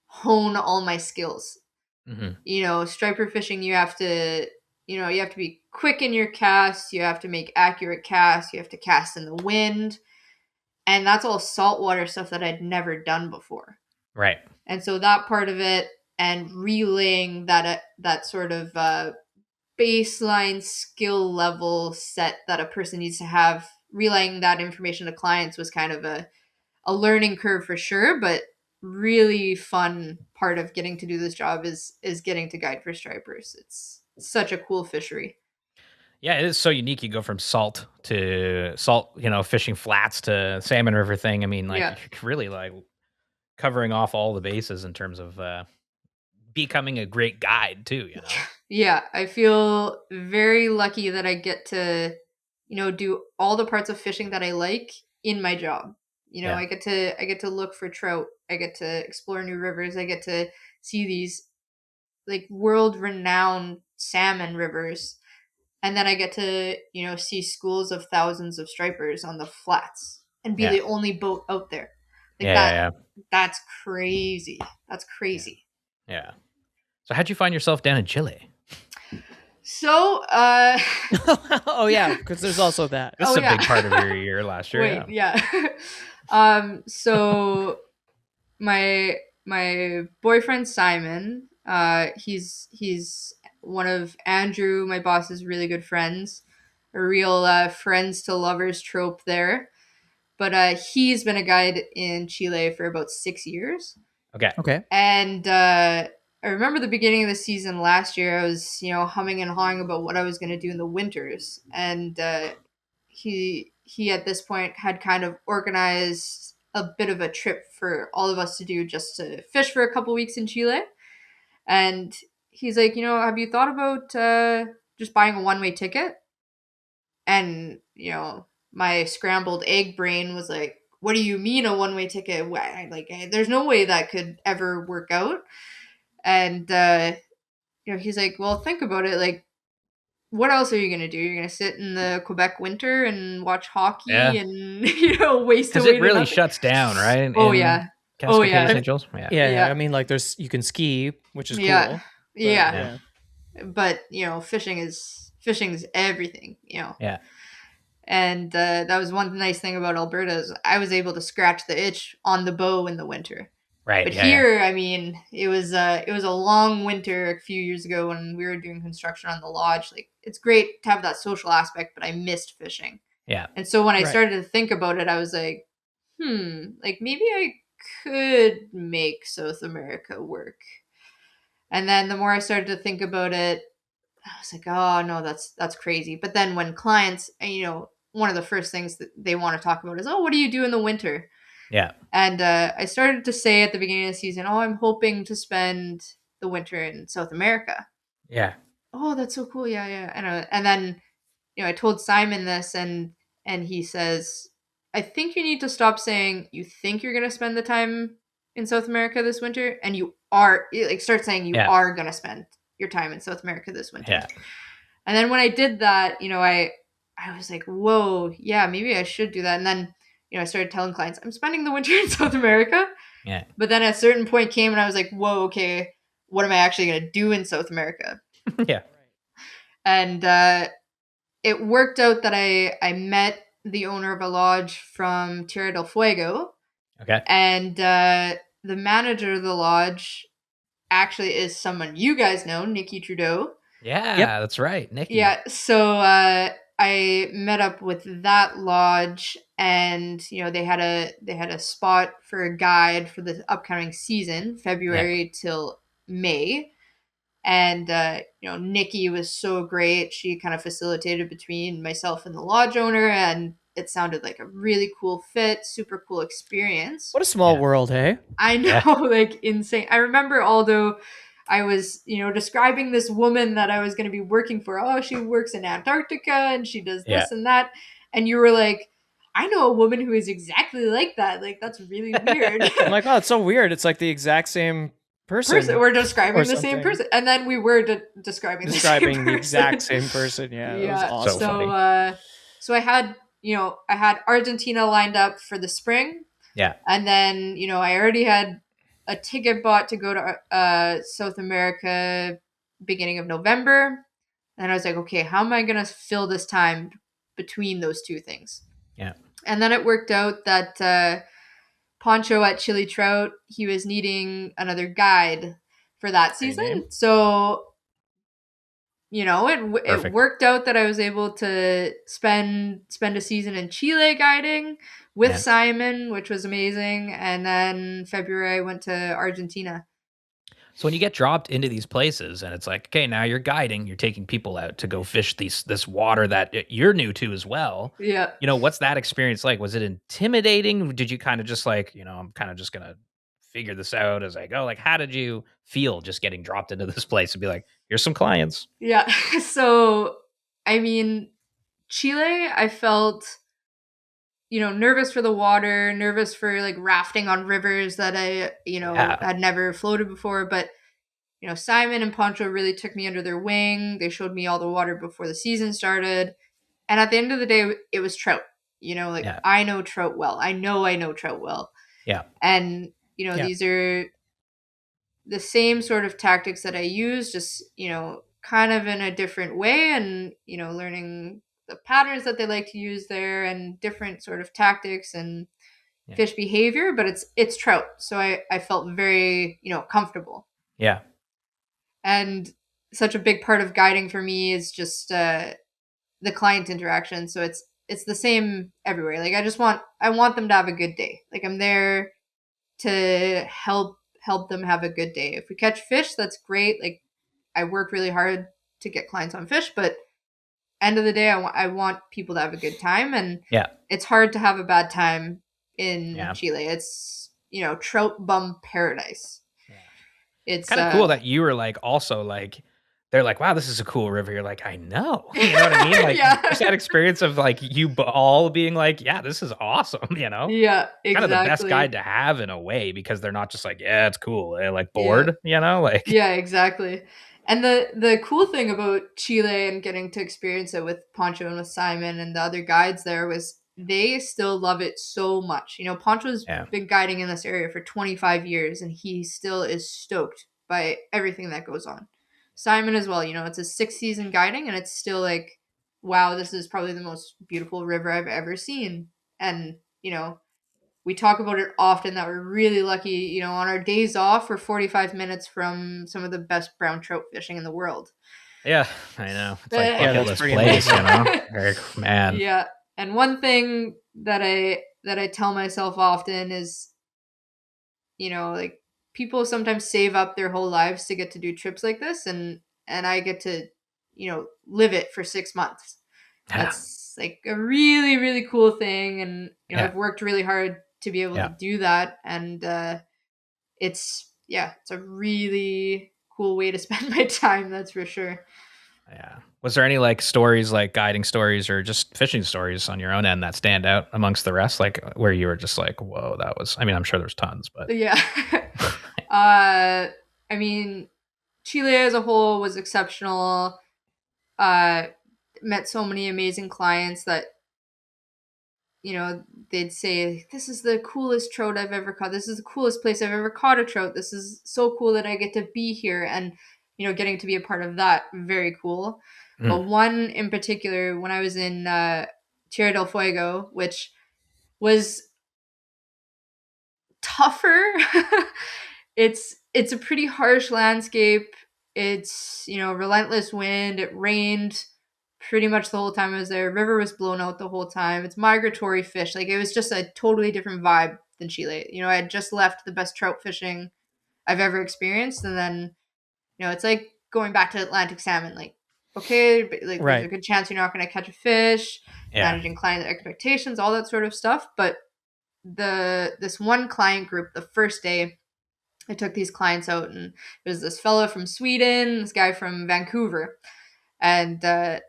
hone all my skills. Striper fishing, you have to be quick in your cast, you have to make accurate casts, you have to cast in the wind, and that's all saltwater stuff that I'd never done before. Right. And so that part of it, and relaying that sort of baseline skill level set that a person needs to have, relaying that information to clients was kind of a learning curve for sure, but really fun part of getting to do this job is getting to guide for stripers. It's such a cool fishery. Yeah, it is so unique. You go from salt, fishing flats to salmon river thing. I mean, like you're really like covering off all the bases in terms of becoming a great guide too, you know? Yeah, I feel very lucky that I get to, do all the parts of fishing that I like in my job. I get to look for trout. I get to explore new rivers. I get to see these like world-renowned salmon rivers. And then I get to, see schools of thousands of stripers on the flats and be the only boat out there. Like that's crazy. That's crazy. Yeah. So how'd you find yourself down in Chile? So, Oh yeah, because there's also that. This Oh, is a yeah. big part of your year last year. wait, Yeah. So my boyfriend Simon, he's one of Andrew, my boss's really good friends, a real friends to lovers trope there. But he's been a guide in Chile for about 6 years. Okay. And I remember the beginning of the season last year, I was, humming and hawing about what I was going to do in the winters. And he at this point had kind of organized a bit of a trip for all of us to do, just to fish for a couple weeks in Chile. And he's like, have you thought about just buying a one-way ticket? And, my scrambled egg brain was like, what do you mean a one-way ticket? Like, there's no way that could ever work out. And, he's like, well, think about it. Like, what else are you going to do? You're going to sit in the Quebec winter and watch hockey Yeah. and, waste Because away it to really nothing? shuts down, right? Oh, in yeah. Cascade Oh, yeah. St. Joe's? Yeah. Yeah, Yeah. I mean, like, you can ski, which is cool. Yeah. but, Yeah. But, fishing's everything, Yeah. And that was one nice thing about Alberta is I was able to scratch the itch on the bow in the winter. Right. But yeah, here, I mean, it was a long winter a few years ago when we were doing construction on the lodge. Like, it's great to have that social aspect, but I missed fishing. Yeah. And so when I Right. started to think about it, I was like, like maybe I could make South America work. And then the more I started to think about it, I was like, oh no, that's crazy. But then when clients, one of the first things that they want to talk about is, oh, what do you do in the winter? Yeah. And I started to say at the beginning of the season, oh, I'm hoping to spend the winter in South America. Yeah. Oh, that's so cool. Yeah, yeah. And then, I told Simon this, and he says, I think you need to stop saying you think you're going to spend the time in South America this winter, and you are, like, start saying you are going to spend your time in South America this winter. Yeah. And then when I did that, I was like, whoa, yeah, maybe I should do that. And then, I started telling clients, I'm spending the winter in South America. Yeah. But then a certain point came and I was like, whoa, okay, what am I actually going to do in South America? Yeah. And it worked out that I met the owner of a lodge from Tierra del Fuego. Okay. And the manager of the lodge actually is someone you guys know, Nikki Trudeau. Yeah, that's right. Nikki. Yeah, so I met up with that lodge, and they had a spot for a guide for the upcoming season, February till May. And Nikki was so great. She kind of facilitated between myself and the lodge owner, and it sounded like a really cool fit, super cool experience. What a small world, hey? I know, like insane. I remember, although I was, describing this woman that I was going to be working for. Oh, she works in Antarctica and she does this and that. And you were like, I know a woman who is exactly like that. Like, that's really weird. I'm like, oh, it's so weird. It's like the exact same person. We're describing the same person. And then we were describing the same person. the exact same person. Yeah. Yeah. That was awesome. So I had, I had Argentina lined up for the spring. Yeah. And then, I already had a ticket bought to go to South America beginning of November. And I was like, okay, how am I going to fill this time between those two things? Yeah. And then it worked out that Poncho at ChileTrout, he was needing another guide for that season. So, it worked out that I was able to spend a season in Chile guiding with Simon, which was amazing. And then February I went to Argentina. So when you get dropped into these places and it's like, okay, now you're guiding, you're taking people out to go fish this water that you're new to as well. Yeah. What's that experience like? Was it intimidating? Did you kind of just like, I'm kind of just going to figure this out as I go? Like, how did you feel just getting dropped into this place and be like, here's some clients? Yeah. So, I mean, Chile, I felt, nervous for the water, nervous for like rafting on rivers that I, had never floated before. But, Simon and Poncho really took me under their wing. They showed me all the water before the season started. And at the end of the day, it was trout. I know trout well. I know trout well. Yeah. And, these are the same sort of tactics that I use, just, kind of in a different way, and learning the patterns that they like to use there and different sort of tactics and fish behavior. But it's trout, so I felt very comfortable. Yeah. And such a big part of guiding for me is just the client interaction. So it's the same everywhere. Like I want them to have a good day. Like I'm there to help them have a good day. If we catch fish, that's great. Like I work really hard to get clients on fish, but end of the day, I want people to have a good time, and it's hard to have a bad time in Chile. It's trout bum paradise. It's kind of cool that you were like also like they're like, wow, this is a cool river. You're like, I know. You know what I mean? Like just that experience of like you all being like, yeah, this is awesome, Yeah, exactly. Kind of the best guide to have in a way, because they're not just like, yeah, it's cool. They're like bored, like. Yeah, exactly. And the cool thing about Chile and getting to experience it with Poncho and with Simon and the other guides there was they still love it so much. Poncho's been guiding in this area for 25 years, and he still is stoked by everything that goes on. Simon as well, it's his 6th season guiding, and it's still like, wow, this is probably the most beautiful river I've ever seen. And, we talk about it often that we're really lucky, on our days off, we're 45 minutes from some of the best brown trout fishing in the world. Yeah, I know. It's like bucket list place, man. Yeah. And one thing that I tell myself often is, like people sometimes save up their whole lives to get to do trips like this, and I get to, live it for 6 months. That's like a really, really cool thing. And, I've worked really hard to be able to do that. And it's a really cool way to spend my time. That's for sure. Yeah. Was there any like stories, like guiding stories or just fishing stories on your own end that stand out amongst the rest? Like where you were just like, whoa, that was, I mean, I'm sure there's tons, but. Yeah. I mean, Chile as a whole was exceptional. Met so many amazing clients that, they'd say, this is the coolest trout I've ever caught. This is the coolest place I've ever caught a trout. This is so cool that I get to be here. And, getting to be a part of that, very cool. But one in particular, when I was in Tierra del Fuego, which was tougher. It's a pretty harsh landscape. It's, relentless wind. It rained pretty much the whole time I was there. River was blown out the whole time. It's migratory fish. Like it was just a totally different vibe than Chile. I had just left the best trout fishing I've ever experienced. And then, it's like going back to Atlantic salmon. Like, okay, but like there's a good chance you're not going to catch a fish, managing client expectations, all that sort of stuff. But this one client group, the first day, I took these clients out, and it was this fellow from Sweden, this guy from Vancouver, and they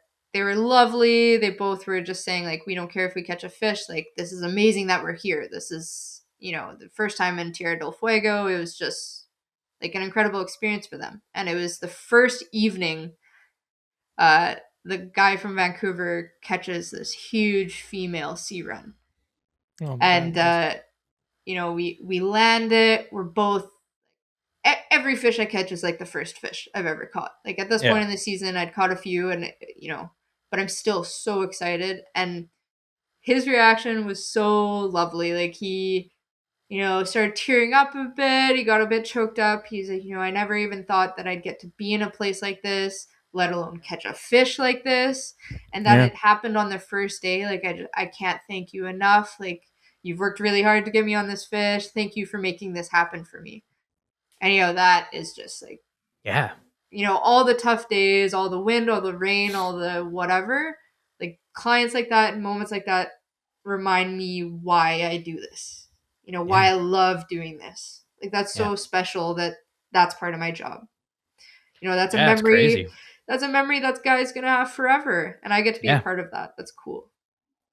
were lovely. They both were just saying like, we don't care if we catch a fish. Like, this is amazing that we're here. This is, the first time in Tierra del Fuego. It was just like an incredible experience for them. And it was the first evening, the guy from Vancouver catches this huge female sea run. Oh, and, we land it. We're both, every fish I catch is like the first fish I've ever caught. Like at this point in the season, I'd caught a few, and, but I'm still so excited. And his reaction was so lovely. Like he, started tearing up a bit. He got a bit choked up. He's like, I never even thought that I'd get to be in a place like this, let alone catch a fish like this. And that it happened on the first day. Like I can't thank you enough. Like you've worked really hard to get me on this fish. Thank you for making this happen for me. And, that is just like, all the tough days, all the wind, all the rain, all the whatever, like clients like that and moments like that remind me why I do this, why I love doing this. Like, that's so special that's part of my job. That's a memory. That's a memory that guy's going to have forever. And I get to be a part of that. That's cool.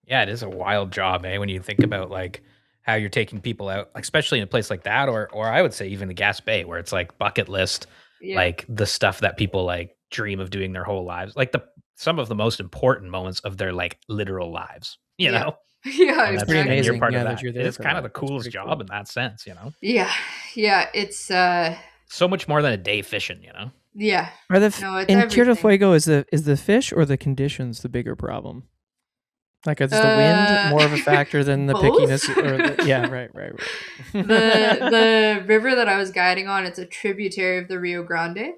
Yeah, it is a wild job, when you think about like how you're taking people out, like, especially in a place like that, or I would say even the Gaspé, where it's like bucket list, like the stuff that people like dream of doing their whole lives, like some of the most important moments of their like literal lives, you know? Yeah, it's pretty amazing. You're part of that. It's kind of the coolest job in that sense, Yeah, it's so much more than a day fishing, Yeah. Are No, it's in Tierra del everything. Fuego is the fish or the conditions the bigger problem? Like, is the wind Uh, more of a factor than the both. pickiness? Or yeah, right. The river that I was guiding on, it's a tributary of the Rio Grande,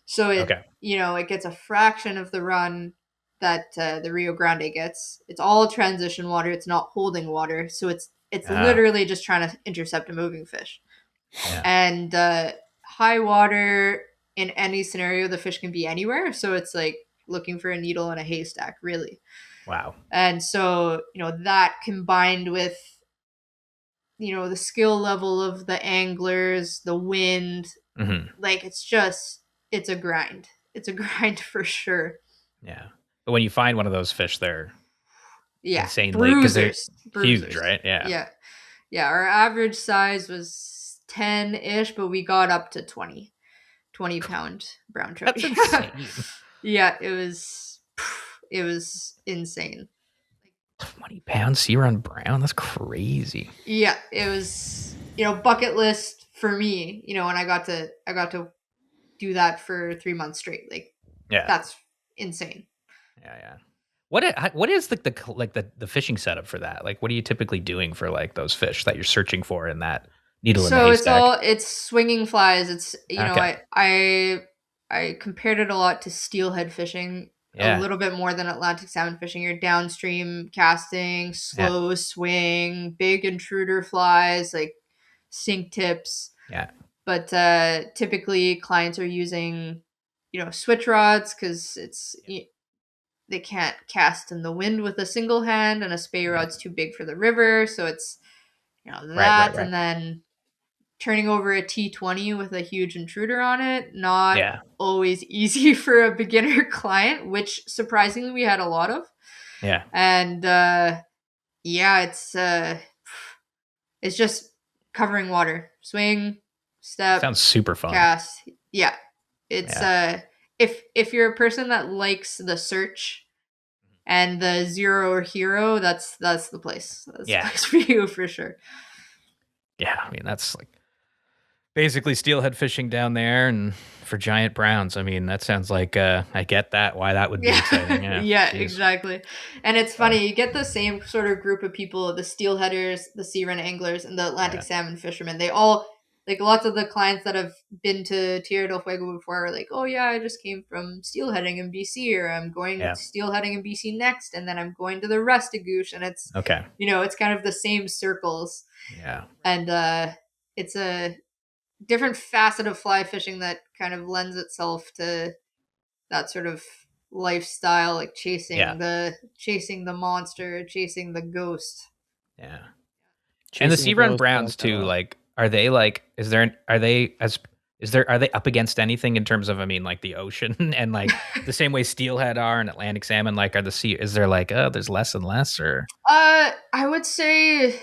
so Okay. it gets a fraction of the run that the Rio Grande gets. It's all transition water. It's not holding water, so it's Ah, literally just trying to intercept a moving fish. yeah. And high water in any scenario, the fish can be anywhere. So it's like looking for a needle in a haystack, really. Wow. And so, that combined with, the skill level of the anglers, the wind, Hmm. like it's a grind. It's a grind for sure. Yeah. But when you find one of those fish, they're Yeah. insanely because they're Bruisers. huge, Bruisers. right? Yeah. Yeah. Yeah. Our average size was 10 ish, but we got up to 20-pound brown trout. That's insane. Yeah, it was insane. 20 pounds sea run brown. That's crazy. Yeah, it was bucket list for me. And I got to do that for 3 months straight. Like Yeah. that's insane. Yeah. What is the fishing setup for that? Like, what are you typically doing for like those fish that you're searching for in that needle in the So haystack? it's swinging flies. It's Okay. I compared it a lot to steelhead fishing, a Yeah. little bit more than Atlantic salmon fishing. You're downstream casting, Yeah. slow swing, big intruder flies like sink tips. Yeah. But typically clients are using switch rods because they can't cast in the wind with a single hand, and a spey Yeah. rod's too big for the river. So it's Right. that, and then turning over a T20 with a huge intruder on it, not Yeah. always easy for a beginner client, which surprisingly we had a lot of. Yeah. And yeah, it's just covering water, swing, step, Sounds super fun. cast. Yeah, it's if you're a person that likes the search and the zero or hero, that's the place. That's the Yeah. place for you for sure. Yeah. I mean, that's like basically steelhead fishing down there and for giant browns. I mean, that sounds like I get that why that would be exciting. Yeah, Yeah. yeah, Jeez. exactly. And it's funny, you get the same sort of group of people, the steelheaders, the sea run anglers, and the Atlantic Yeah. salmon fishermen. They all, like, lots of the clients that have been to Tierra del Fuego before are like, oh yeah, I just came from steelheading in BC, or I'm going Yeah. steelheading in BC next, and then I'm going to the Restigouche, and it's Okay. it's kind of the same circles. Yeah. And it's a different facet of fly fishing that kind of lends itself to that sort of lifestyle, like chasing Yeah. the monster, chasing the ghost. Yeah. And the Chasing sea a run ghost, I browns like that a too, lot. like are they like are they up against anything in terms of I mean like the ocean and like the same way steelhead are and Atlantic salmon like are the sea is there like there's less and less or I would say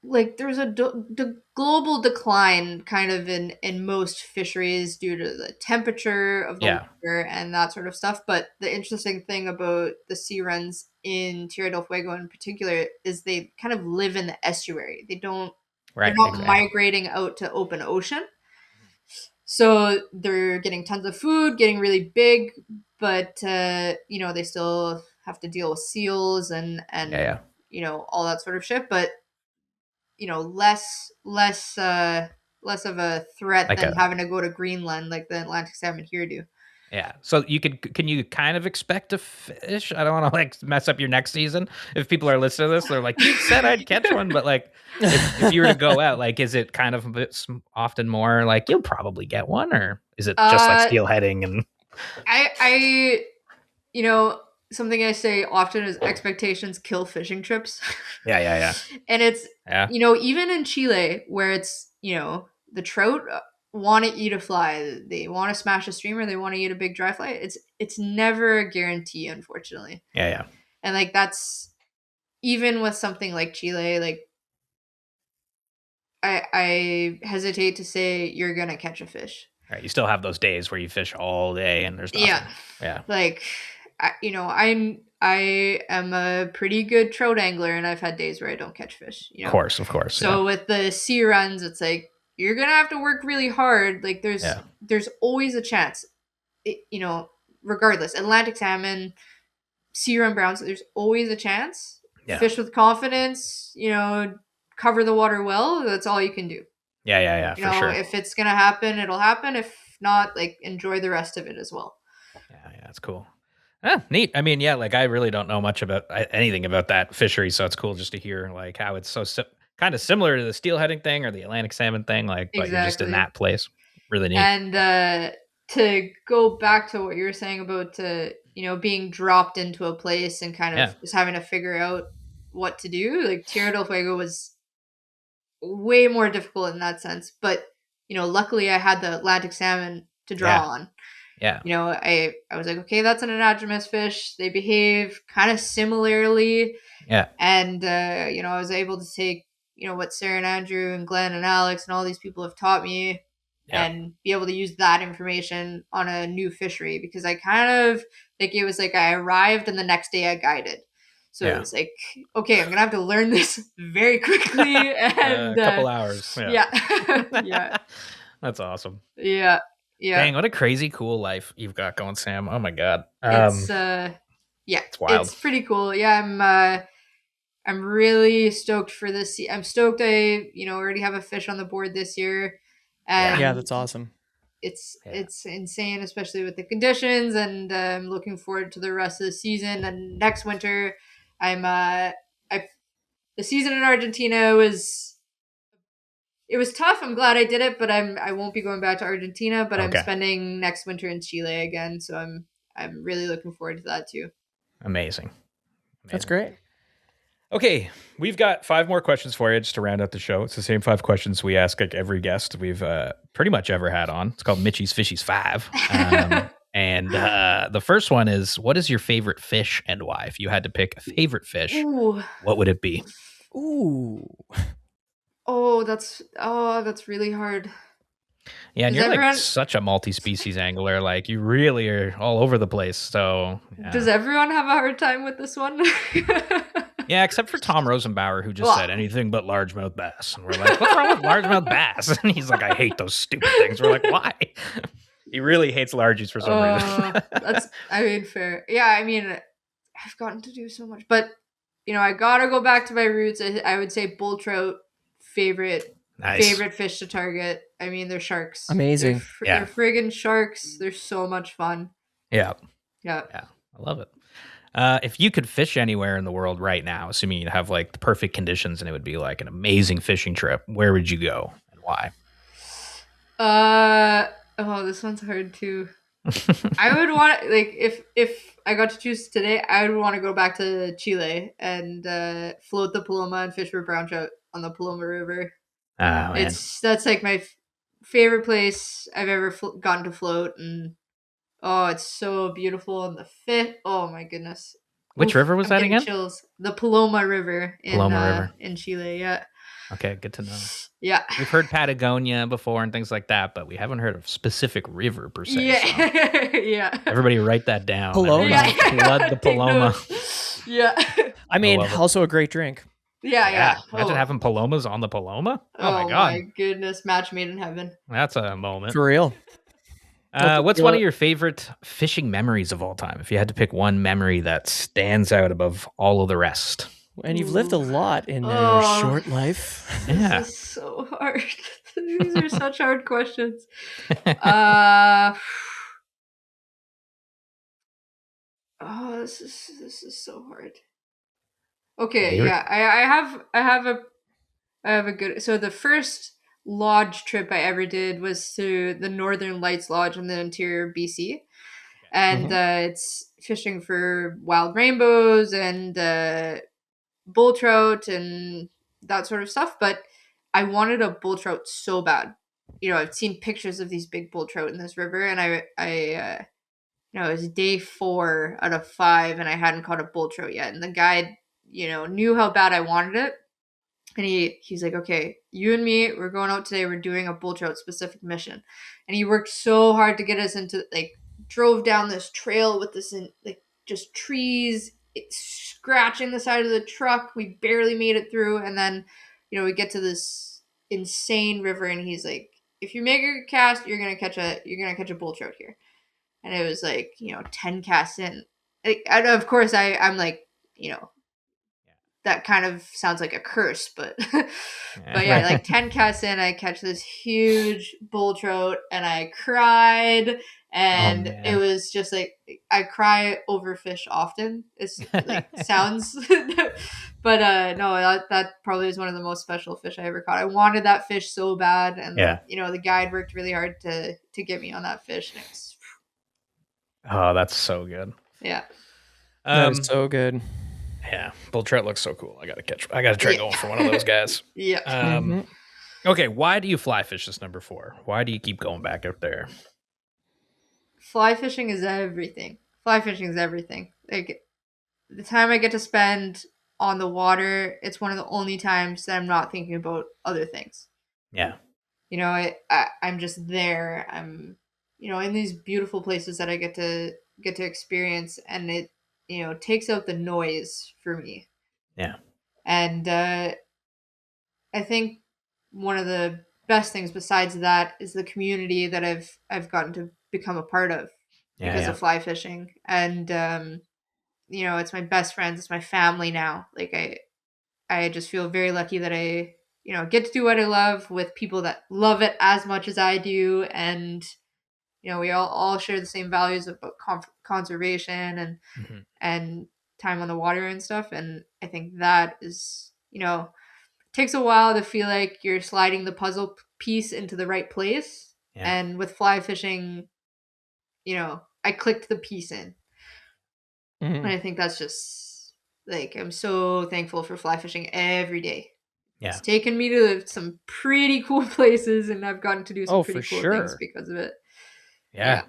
like there's a global decline kind of in most fisheries due to the temperature of the yeah, water and that sort of stuff. But the interesting thing about the sea runs in Tierra del Fuego in particular is they kind of live in the estuary. They're right, not exactly. migrating out to open ocean. So they're getting tons of food, getting really big, but they still have to deal with seals and Yeah. all that sort of shit. But less of a threat Like than a having to go to Greenland like the Atlantic salmon here do. yeah. So can you kind of expect a fish? I don't want to like mess up your next season. If people are listening to this, they're like, you said I'd catch one, but like if you were to go out, like is it kind of a bit often more like you'll probably get one, or is it just like Uh, steelheading and I something I say often is expectations kill fishing trips. yeah. And it's Yeah. even in Chile where it's the trout want to eat a fly, they want to smash a streamer, they want to eat a big dry fly. It's never a guarantee, unfortunately. Yeah. And like that's even with something like Chile, like I hesitate to say you're gonna catch a fish. Right. You still have those days where you fish all day and there's nothing. Yeah. Yeah. Like I am a pretty good trout angler, and I've had days where I don't catch fish. Of course. So with the sea runs, it's like you're gonna have to work really hard. Like there's always a chance, regardless. Atlantic salmon, sea run browns, there's always a chance. Yeah. Fish with confidence, cover the water well. That's all you can do. Yeah, for sure. If it's gonna happen, it'll happen. If not, like enjoy the rest of it as well. Yeah, that's cool. Neat. I mean, yeah, like I really don't know much about anything about that fishery, so it's cool just to hear like how it's so kind of similar to the steelheading thing or the Atlantic salmon thing, like, but you're just in that place. Really neat. And to go back to what you were saying about being dropped into a place and kind of just having to figure out what to do, like Tierra del Fuego was way more difficult in that sense. But luckily I had the Atlantic salmon to draw on. Yeah. I was like, okay, that's an anadromous fish. They behave kind of similarly. Yeah. And I was able to take what Sarah and Andrew and Glenn and Alex and all these people have taught me. Yeah. And be able to use that information on a new fishery, because I kind of like, it was like I arrived and the next day I guided. So it was like, okay, I'm going to have to learn this very quickly. And a couple hours. Yeah. That's awesome. Yeah. Dang, what a crazy cool life you've got going, Sam. Oh my God. It's wild. It's pretty cool. Yeah. I'm really stoked for this. I'm stoked I, already have a fish on the board this year. And yeah, that's awesome. It's insane, especially with the conditions, and I'm looking forward to the rest of the season. And next winter, the season in Argentina was tough. I'm glad I did it, but I won't be going back to Argentina. But I'm spending next winter in Chile again, so I'm really looking forward to that too. Amazing. That's great. Okay, we've got 5 more questions for you just to round out the show. It's the same 5 questions we ask like every guest we've pretty much ever had on. It's called Mitchie's Fishies 5. And the first one is, what is your favorite fish and why? If you had to pick a favorite fish, what would it be? Ooh. Oh, that's really hard. Yeah, and you're like such a multi-species angler. Like you really are all over the place. So does everyone have a hard time with this one? Yeah, except for Tom Rosenbauer, who just said anything but largemouth bass. And we're like, what's wrong with largemouth bass? And he's like, I hate those stupid things. We're like, why? He really hates largies for some reason. Fair. Yeah, I've gotten to do so much. But, I got to go back to my roots. I would say bull trout, favorite fish to target. They're sharks. Amazing. They're friggin' sharks. They're so much fun. Yeah. I love it. If you could fish anywhere in the world right now, assuming you'd have like the perfect conditions and it would be like an amazing fishing trip, where would you go and why? This one's hard too. I would want, like, if I got to choose today, I would want to go back to Chile and float the Paloma and fish for brown trout on the Paloma River. Oh, man. That's like my favorite place I've ever gotten to float, and it's so beautiful, and the fish. Oh my goodness! Which river was that again? Chills. The Paloma River in Chile. Yeah. Okay, good to know. Yeah. We've heard Patagonia before and things like that, but we haven't heard of specific river per se. Yeah. So. Yeah. Everybody write that down. Paloma. Flood the Paloma. Yeah. Also a great drink. Yeah. Imagine having Palomas on the Paloma. Oh my God. Oh my goodness. Match made in heaven. That's a moment. For real. What's one of your favorite fishing memories of all time? If you had to pick one memory that stands out above all of the rest. And you've lived a lot in your short life. Yeah. This is so hard. These are such hard questions. This is so hard. Okay, yeah. I have a good. So the first lodge trip I ever did was to the Northern Lights Lodge in the interior of BC. And it's fishing for wild rainbows and bull trout and that sort of stuff. But I wanted a bull trout so bad. I've seen pictures of these big bull trout in this river, and it was day 4 out of 5, and I hadn't caught a bull trout yet. And the guide, knew how bad I wanted it. And he's like, okay, you and me, we're going out today. We're doing a bull trout specific mission. And he worked so hard to get us into, like, drove down this trail with this, just trees, scratching the side of the truck. We barely made it through. And then, we get to this, insane river, and he's like, if you make a cast, you're gonna catch a bull trout here. And it was like, 10 casts in. And of course, I'm like, that kind of sounds like a curse, but but yeah, like 10 casts in, I catch this huge bull trout, and I cried, and it was just like, I cry over fish often. It's like sounds, but no, that probably is one of the most special fish I ever caught. I wanted that fish so bad, and the guide worked really hard to get me on that fish, and it was, oh, that's so good. Yeah. That is so good. Yeah, bull trout looks so cool. I gotta try going for one of those guys. Yeah. Okay, why do you fly fish this number 4? Why do you keep going back up there? Fly fishing is everything. Like, the time I get to spend on the water, it's one of the only times that I'm not thinking about other things. Yeah. I'm just there. I'm, in these beautiful places that I get to experience, and it, takes out the noise for me. Yeah. And I think one of the best things besides that is the community that I've gotten to become a part of because of fly fishing. And it's my best friends, it's my family now. Like, I just feel very lucky that I get to do what I love with people that love it as much as I do, and we all share the same values about conservation and time on the water and stuff. And I think that is, takes a while to feel like you're sliding the puzzle piece into the right place. Yeah. And with fly fishing, I clicked the piece in. And I think that's just, like, I'm so thankful for fly fishing every day. Yeah. It's taken me to some pretty cool places, and I've gotten to do some pretty cool things because of it. Yeah.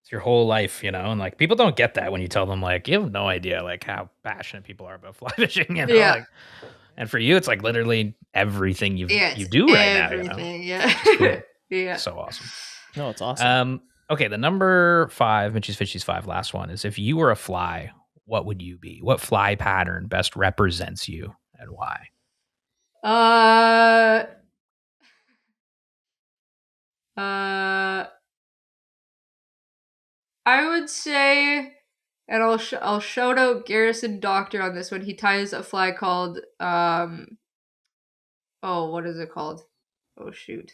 It's your whole life, and like, people don't get that when you tell them, like, you have no idea, like, how passionate people are about fly fishing, Yeah. Like, and for you, it's like literally everything you do right now. Everything, yeah. Cool. Yeah. So awesome. No, it's awesome. Okay, the number 5, Mitchie's Fishy's 5, last one is, if you were a fly, what would you be? What fly pattern best represents you, and why? I would say, and I'll shout out Garrison Doctor on this one. He ties a fly called what is it called? Oh shoot.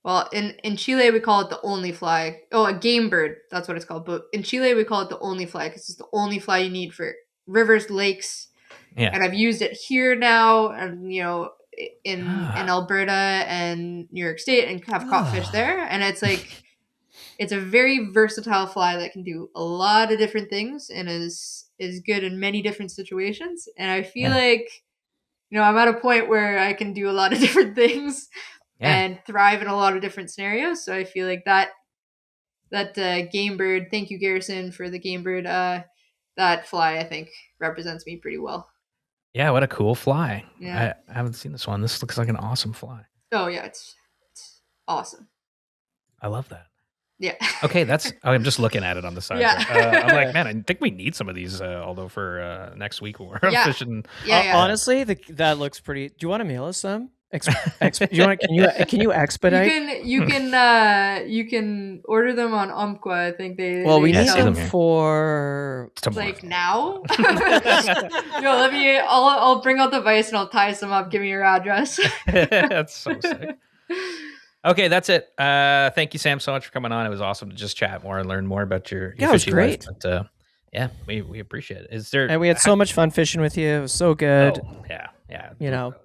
Well, in Chile we call it the only fly. Oh, a game bird. That's what it's called. But in Chile we call it the only fly because it's the only fly you need for rivers, lakes. Yeah. And I've used it here now, and in Alberta and New York State, and have caught fish there. And it's like, it's a very versatile fly that can do a lot of different things and is good in many different situations. And I feel like, I'm at a point where I can do a lot of different things and thrive in a lot of different scenarios. So I feel like that game bird, thank you, Garrison, for the game bird, that fly, I think, represents me pretty well. Yeah, what a cool fly. Yeah. I haven't seen this one. This looks like an awesome fly. Oh, yeah, it's awesome. I love that. Yeah. Okay, I'm just looking at it on the side. Yeah. I'm like, man, I think we need some of these, although for next week we're fishing. Yeah. Honestly, that looks pretty. Do you want to mail us some? Can you expedite? You can order them on Umpqua. I think they. Well, we need them for like now. I'll bring out the vise and I'll tie some up. Give me your address. That's so sick. Okay, that's it. Thank you, Sam, so much for coming on. It was awesome to just chat more and learn more about your it was great. Life. But, we appreciate it. And we had so much fun fishing with you. It was so good. Oh, yeah.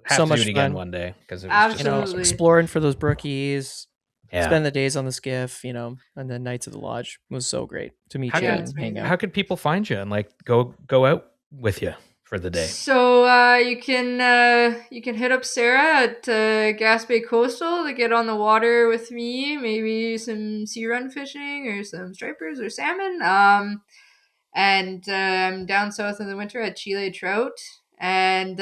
So much fun again one day because it was just exploring for those brookies. Spend the days on the skiff, and then nights at the lodge. It was so great to meet you and hang out. How could people find you and like go out with you for the day? So you can hit up Sarah at Gaspé Coastal to get on the water with me. Maybe some sea run fishing or some stripers or salmon. And I'm down south in the winter at ChileTrout. And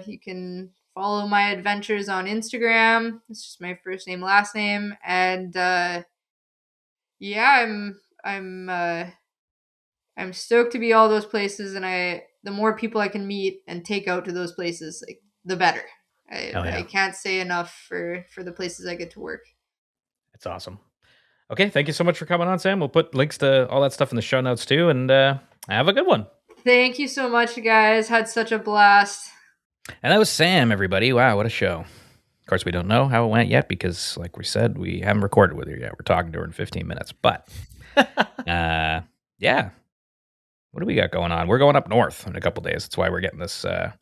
you can follow my adventures on Instagram. It's just my first name, last name. And I'm stoked to be all those places, and the more people I can meet and take out to those places, like, the better. I can't say enough for the places I get to work. It's awesome. Okay, thank you so much for coming on, Sam. We'll put links to all that stuff in the show notes too, and have a good one. Thank you so much, guys. Had such a blast. And that was Sam, everybody. Wow, what a show. Of course, we don't know how it went yet because, like we said, we haven't recorded with her yet. We're talking to her in 15 minutes. But, yeah. What do we got going on? We're going up north in a couple days. That's why we're getting this, What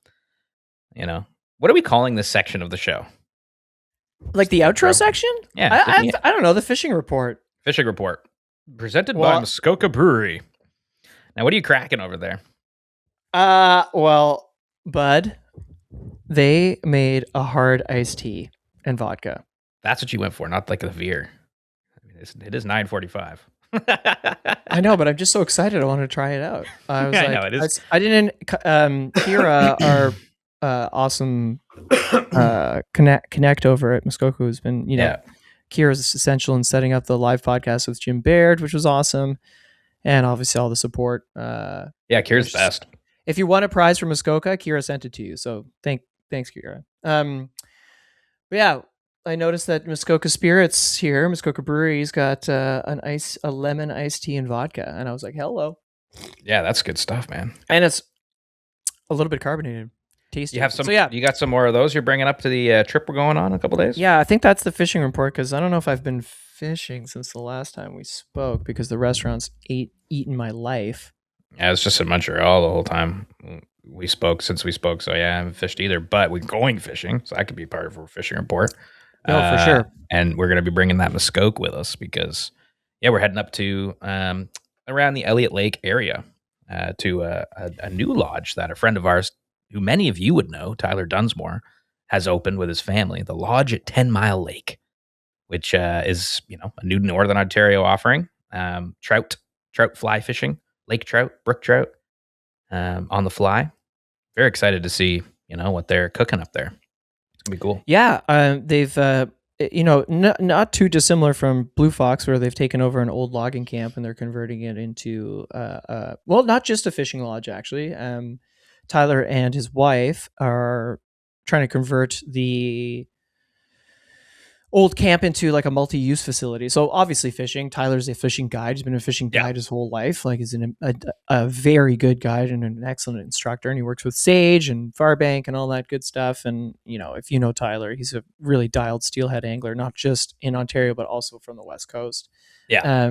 are we calling this section of the show? Like the outro section? Yeah. I don't know. The fishing report. Fishing report. Presented by Muskoka Brewery. Now, what are you cracking over there? Well, bud, they made a hard iced tea and vodka. That's what you went for, not like a veer. I mean, it is 9:45. I know, but I'm just so excited. I want to try it out. I was I know, it is. I didn't. Kira, our awesome connect over at Muskoka, who's been, Kira's essential in setting up the live podcast with Jim Baird, which was awesome, and obviously all the support. Kira's best. If you won a prize from Muskoka, Kira sent it to you. So thanks, Kira. But yeah, I noticed that Muskoka Spirits here, Muskoka Brewery's got a lemon iced tea and vodka, and I was like, hello. Yeah, that's good stuff, man. And it's a little bit carbonated. Tasty. You have some. So, yeah, you got some more of those you're bringing up to the trip we're going on in a couple days. Yeah, I think that's the fishing report because I don't know if I've been fishing since the last time we spoke because the restaurant's eaten my life. Yeah, it's just in Montreal the whole time we spoke. So yeah, I haven't fished either. But we're going fishing, so that could be part of our fishing report. Oh, for sure. And we're going to be bringing that Muskoka with us because, we're heading up to around the Elliott Lake area to a new lodge that a friend of ours, who many of you would know, Tyler Dunsmore, has opened with his family, the Lodge at 10 Mile Lake, which is, a new Northern Ontario offering. Trout fly fishing, lake trout, brook trout on the fly. Very excited to see, what they're cooking up there. It's going to be cool. Yeah, they've, not too dissimilar from Blue Fox, where they've taken over an old logging camp and they're converting it into, not just a fishing lodge, actually. Tyler and his wife are trying to convert the old camp into like a multi-use facility. So obviously fishing. Tyler's a fishing guide. He's been a fishing guide his whole life. Like he's a very good guide and an excellent instructor. And he works with Sage and Farbank and all that good stuff. And, if you know Tyler, he's a really dialed steelhead angler, not just in Ontario, but also from the West Coast. Yeah.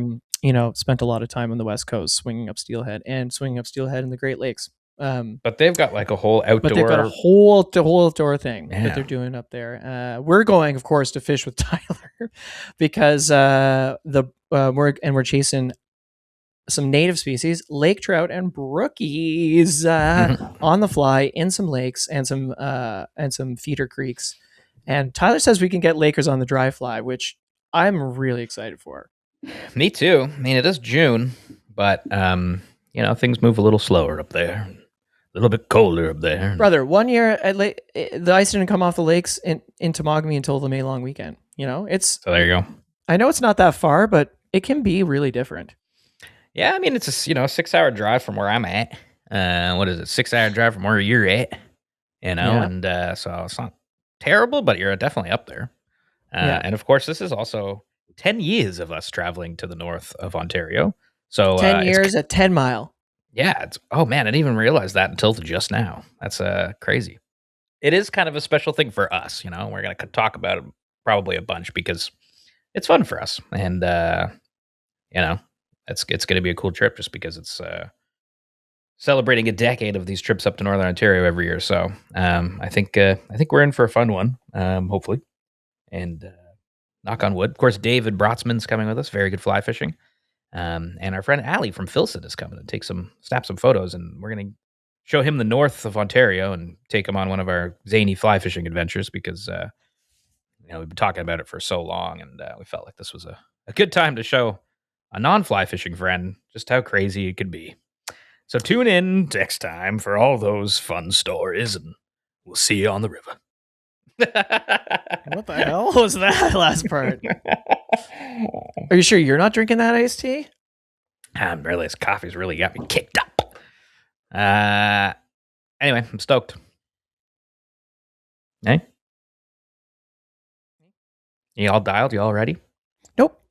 Spent a lot of time on the West Coast swinging up steelhead in the Great Lakes. But they've got like a whole outdoor. But they've got a whole outdoor thing that they're doing up there. We're going, of course, to fish with Tyler because we're chasing some native species, lake trout and brookies on the fly in some lakes and some feeder creeks. And Tyler says we can get Lakers on the dry fly, which I'm really excited for. Me too. I mean, it is June, but things move a little slower up there. A little bit colder up there. Brother, 1 year the ice didn't come off the lakes in Temagami until the May long weekend. So there you go. I know it's not that far, but it can be really different. Yeah, I mean, it's a 6-hour drive from where I'm at. What is it? 6-hour drive from where you're at. And so it's not terrible, but you're definitely up there. And of course, this is also 10 years of us traveling to the north of Ontario. So 10 years at 10 Mile. Yeah. Oh man, I didn't even realize that until just now. That's crazy. It is kind of a special thing for us. We're going to talk about it probably a bunch because it's fun for us. And, it's going to be a cool trip just because it's celebrating a decade of these trips up to Northern Ontario every year. So I think we're in for a fun one, hopefully. And knock on wood. Of course, David Brotzman's coming with us. Very good fly fishing. And our friend Allie from Filson is coming to snap some photos, and we're going to show him the north of Ontario and take him on one of our zany fly fishing adventures because, we've been talking about it for so long, and we felt like this was a good time to show a non-fly fishing friend just how crazy it could be. So tune in next time for all those fun stories, and we'll see you on the river. What the hell was that last part? Are you sure you're not drinking that iced tea? This coffee's really got me kicked up. Anyway, I'm stoked. Hey? You all dialed? You all ready? Nope.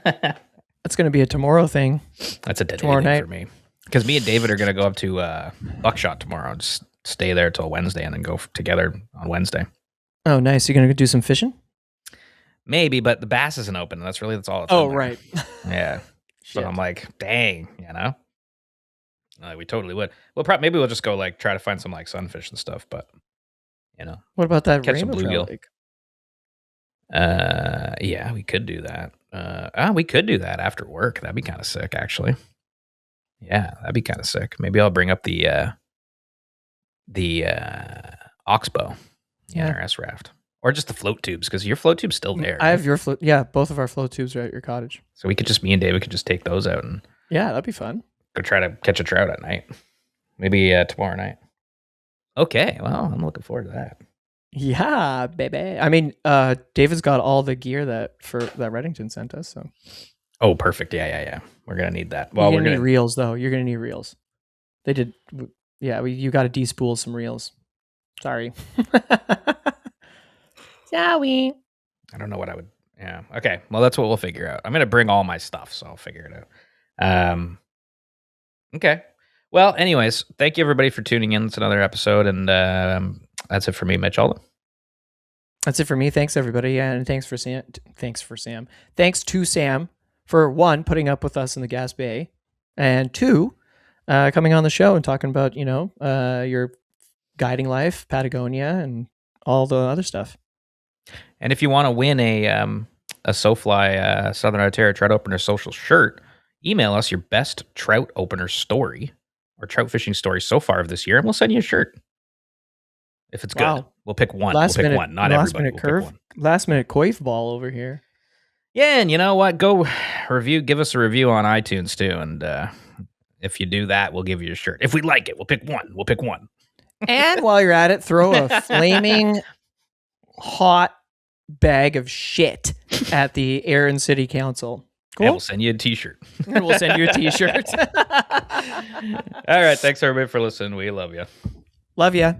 That's going to be a tomorrow thing. That's a tomorrow thing night for me. Because me and David are going to go up to Buckshot tomorrow. Just stay there till Wednesday and then go together on Wednesday. Oh, nice. You're going to do some fishing? Maybe, but the bass isn't open. That's all it's Oh, in there. right. Yeah. So I'm like, dang, we totally would. Well, maybe we'll just go like try to find some like sunfish and stuff, but What about that catch some rainbow bluegill. trout lake? Yeah, we could do that. We could do that after work. That'd be kind of sick, actually. Yeah, that'd be kind of sick. Maybe I'll bring up the oxbow, NRS raft, or just the float tubes because your float tube's still there. I have your float. Yeah, both of our float tubes are at your cottage. So me and David could just take those out and that'd be fun. Go try to catch a trout at night. Maybe tomorrow night. Okay, well, I'm looking forward to that. Yeah, baby. I mean, David's got all the gear that Reddington sent us. So. Oh, perfect. Yeah. We're gonna need that. Well, we're gonna need reels though. You're gonna need reels. They did. Yeah, you got to despool some reels. Sorry. Sorry. I don't know what I would. Yeah. Okay. Well, that's what we'll figure out. I'm gonna bring all my stuff, so I'll figure it out. Okay. Well, anyways, thank you everybody for tuning in. It's another episode, and that's it for me, Mitch Alden. That's it for me. Thanks everybody, and thanks to Sam. Thanks to Sam for one putting up with us in the Gaspé, and two coming on the show and talking about your guiding life, Patagonia, and all the other stuff. And if you want to win a SoFly Southern Ontario Trout Opener social shirt, email us your best trout opener story or trout fishing story so far of this year, and we'll send you a shirt. If it's good, we'll pick one. Not everybody. We'll pick one. Last minute coif ball over here. Yeah, and you know what? Go give us a review on iTunes too, and if you do that, we'll give you a shirt. If we like it, we'll pick one. And while you're at it, throw a flaming hot bag of shit at the Aaron City Council. Cool. And we'll send you a t-shirt. And we'll send you a t-shirt. All right. Thanks everybody for listening. We love you. Love ya.